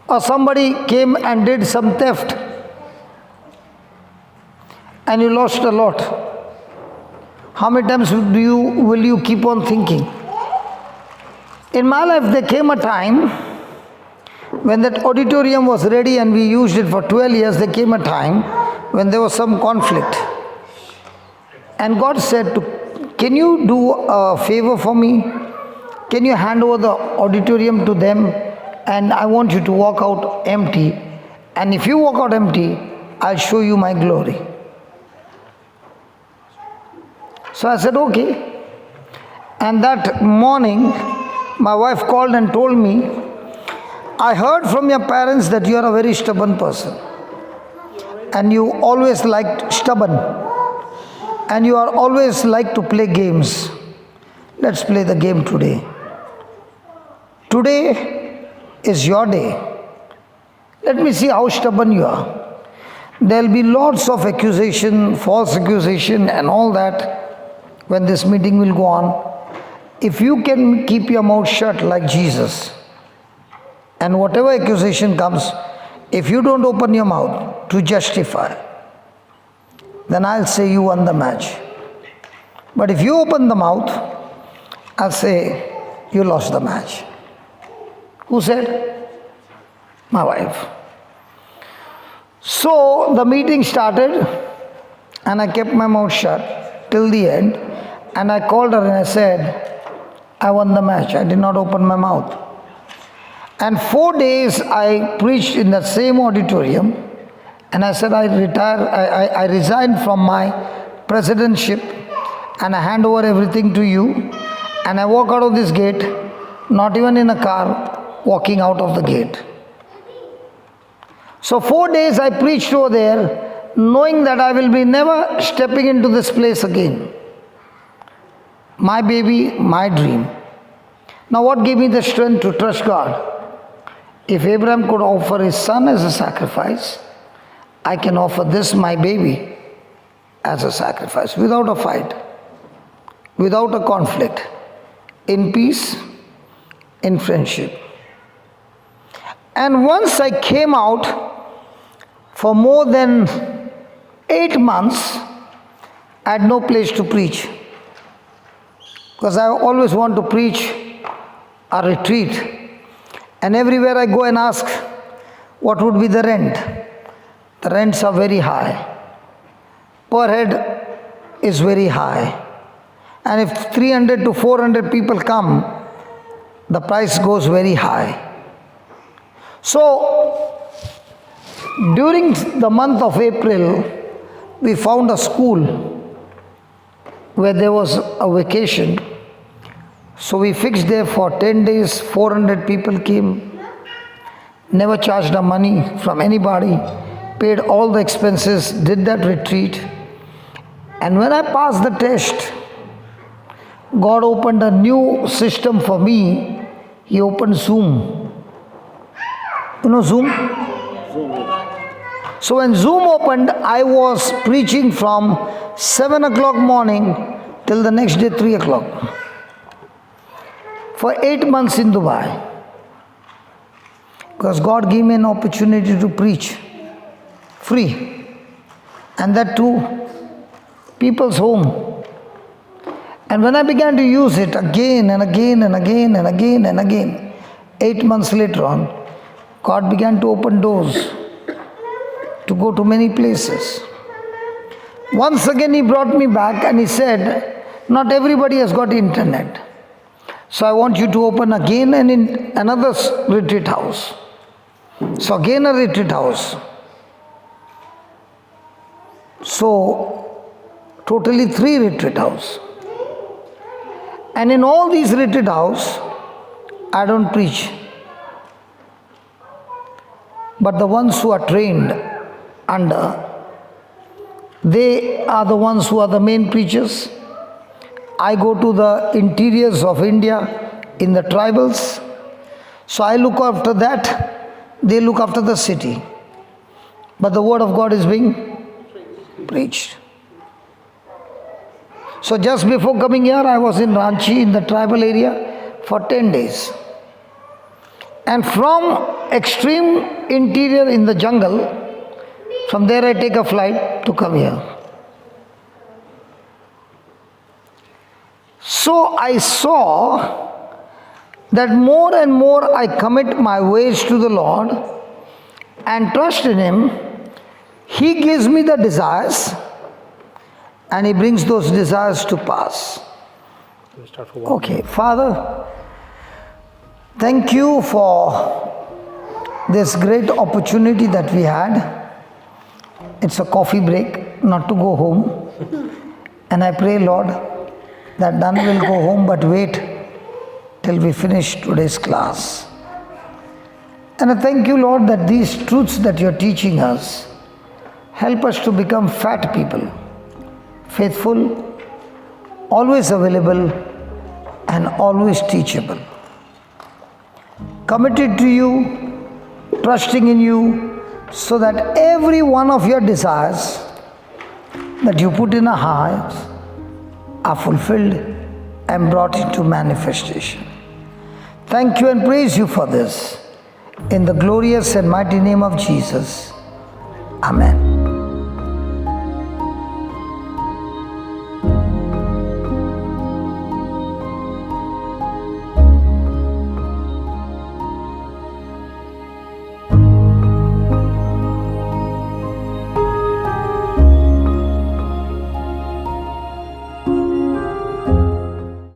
Or somebody came and did some theft, and you lost a lot. How many times will you keep on thinking? In my life, there came a time when that auditorium was ready and we used it for 12 years. There came a time when there was some conflict. And God said, can you do a favor for me? Can you hand over the auditorium to them? And I want you to walk out empty And if you walk out empty, I'll show you my glory. So I said, okay. And that morning, my wife called and told me, I heard from your parents that you are a very stubborn person. And you always liked stubborn. And you are always like to play games. Let's play the game today. Today is your day. Let me see how stubborn you are. There will be lots of accusation, false accusation and all that when this meeting will go on. If you can keep your mouth shut like Jesus, and whatever accusation comes, if you don't open your mouth to justify, then I'll say you won the match. But if you open the mouth, I'll say you lost the match. Who said? My wife. So the meeting started and I kept my mouth shut till the end, and I called her and I said, I won the match. I did not open my mouth. And 4 days I preached in the same auditorium, and I said I resigned from my presidentship and I hand over everything to you, and I walk out of this gate, not even in a car, walking out of the gate. So 4 days I preached over there, knowing that I will be never stepping into this place again. My baby, my dream. Now what gave me the strength to trust God? If Abraham could offer his son as a sacrifice, I can offer this, my baby, as a sacrifice, without a fight, without a conflict, in peace, in friendship. And once I came out, for more than 8 months, I had no place to preach. Because I always want to preach a retreat. And everywhere I go and ask, what would be the rent? The rents are very high. Per head is very high. And if 300 to 400 people come, the price goes very high. So, during the month of April, we found a school where there was a vacation. So we fixed there for 10 days, 400 people came, never charged a money from anybody, paid all the expenses, did that retreat. And when I passed the test, God opened a new system for me. He opened Zoom. You know Zoom? So when Zoom opened, I was preaching from 7 o'clock morning till the next day 3 o'clock. For 8 months in Dubai. Because God gave me an opportunity to preach free. And that too, people's home. And when I began to use it again and again and again and again and again, 8 months later on, God began to open doors to go to many places. Once again He brought me back and He said, not everybody has got internet. So I want you to open again and in another retreat house. So again a retreat house. So totally 3 retreat houses. And in all these retreat houses, I don't preach. But the ones who are trained under, they are the ones who are the main preachers. I go to the interiors of India, in the tribals. So I look after that, they look after the city. But the word of God is being preached. So just before coming here, I was in Ranchi, in the tribal area, for 10 days. And from extreme interior in the jungle, from there I take a flight to come here. So I saw that more and more I commit my ways to the Lord and trust in Him, He gives me the desires and He brings those desires to pass. Okay, Father, thank you for this great opportunity that we had. It's a coffee break, not to go home. And I pray, Lord, that none will go home but wait till we finish today's class. And I thank you, Lord, that these truths that you're teaching us help us to become fat people, faithful, always available, and always teachable. Committed to you, trusting in you, so that every one of your desires that you put in our hearts are fulfilled and brought into manifestation. Thank you and praise you for this. In the glorious and mighty name of Jesus. Amen.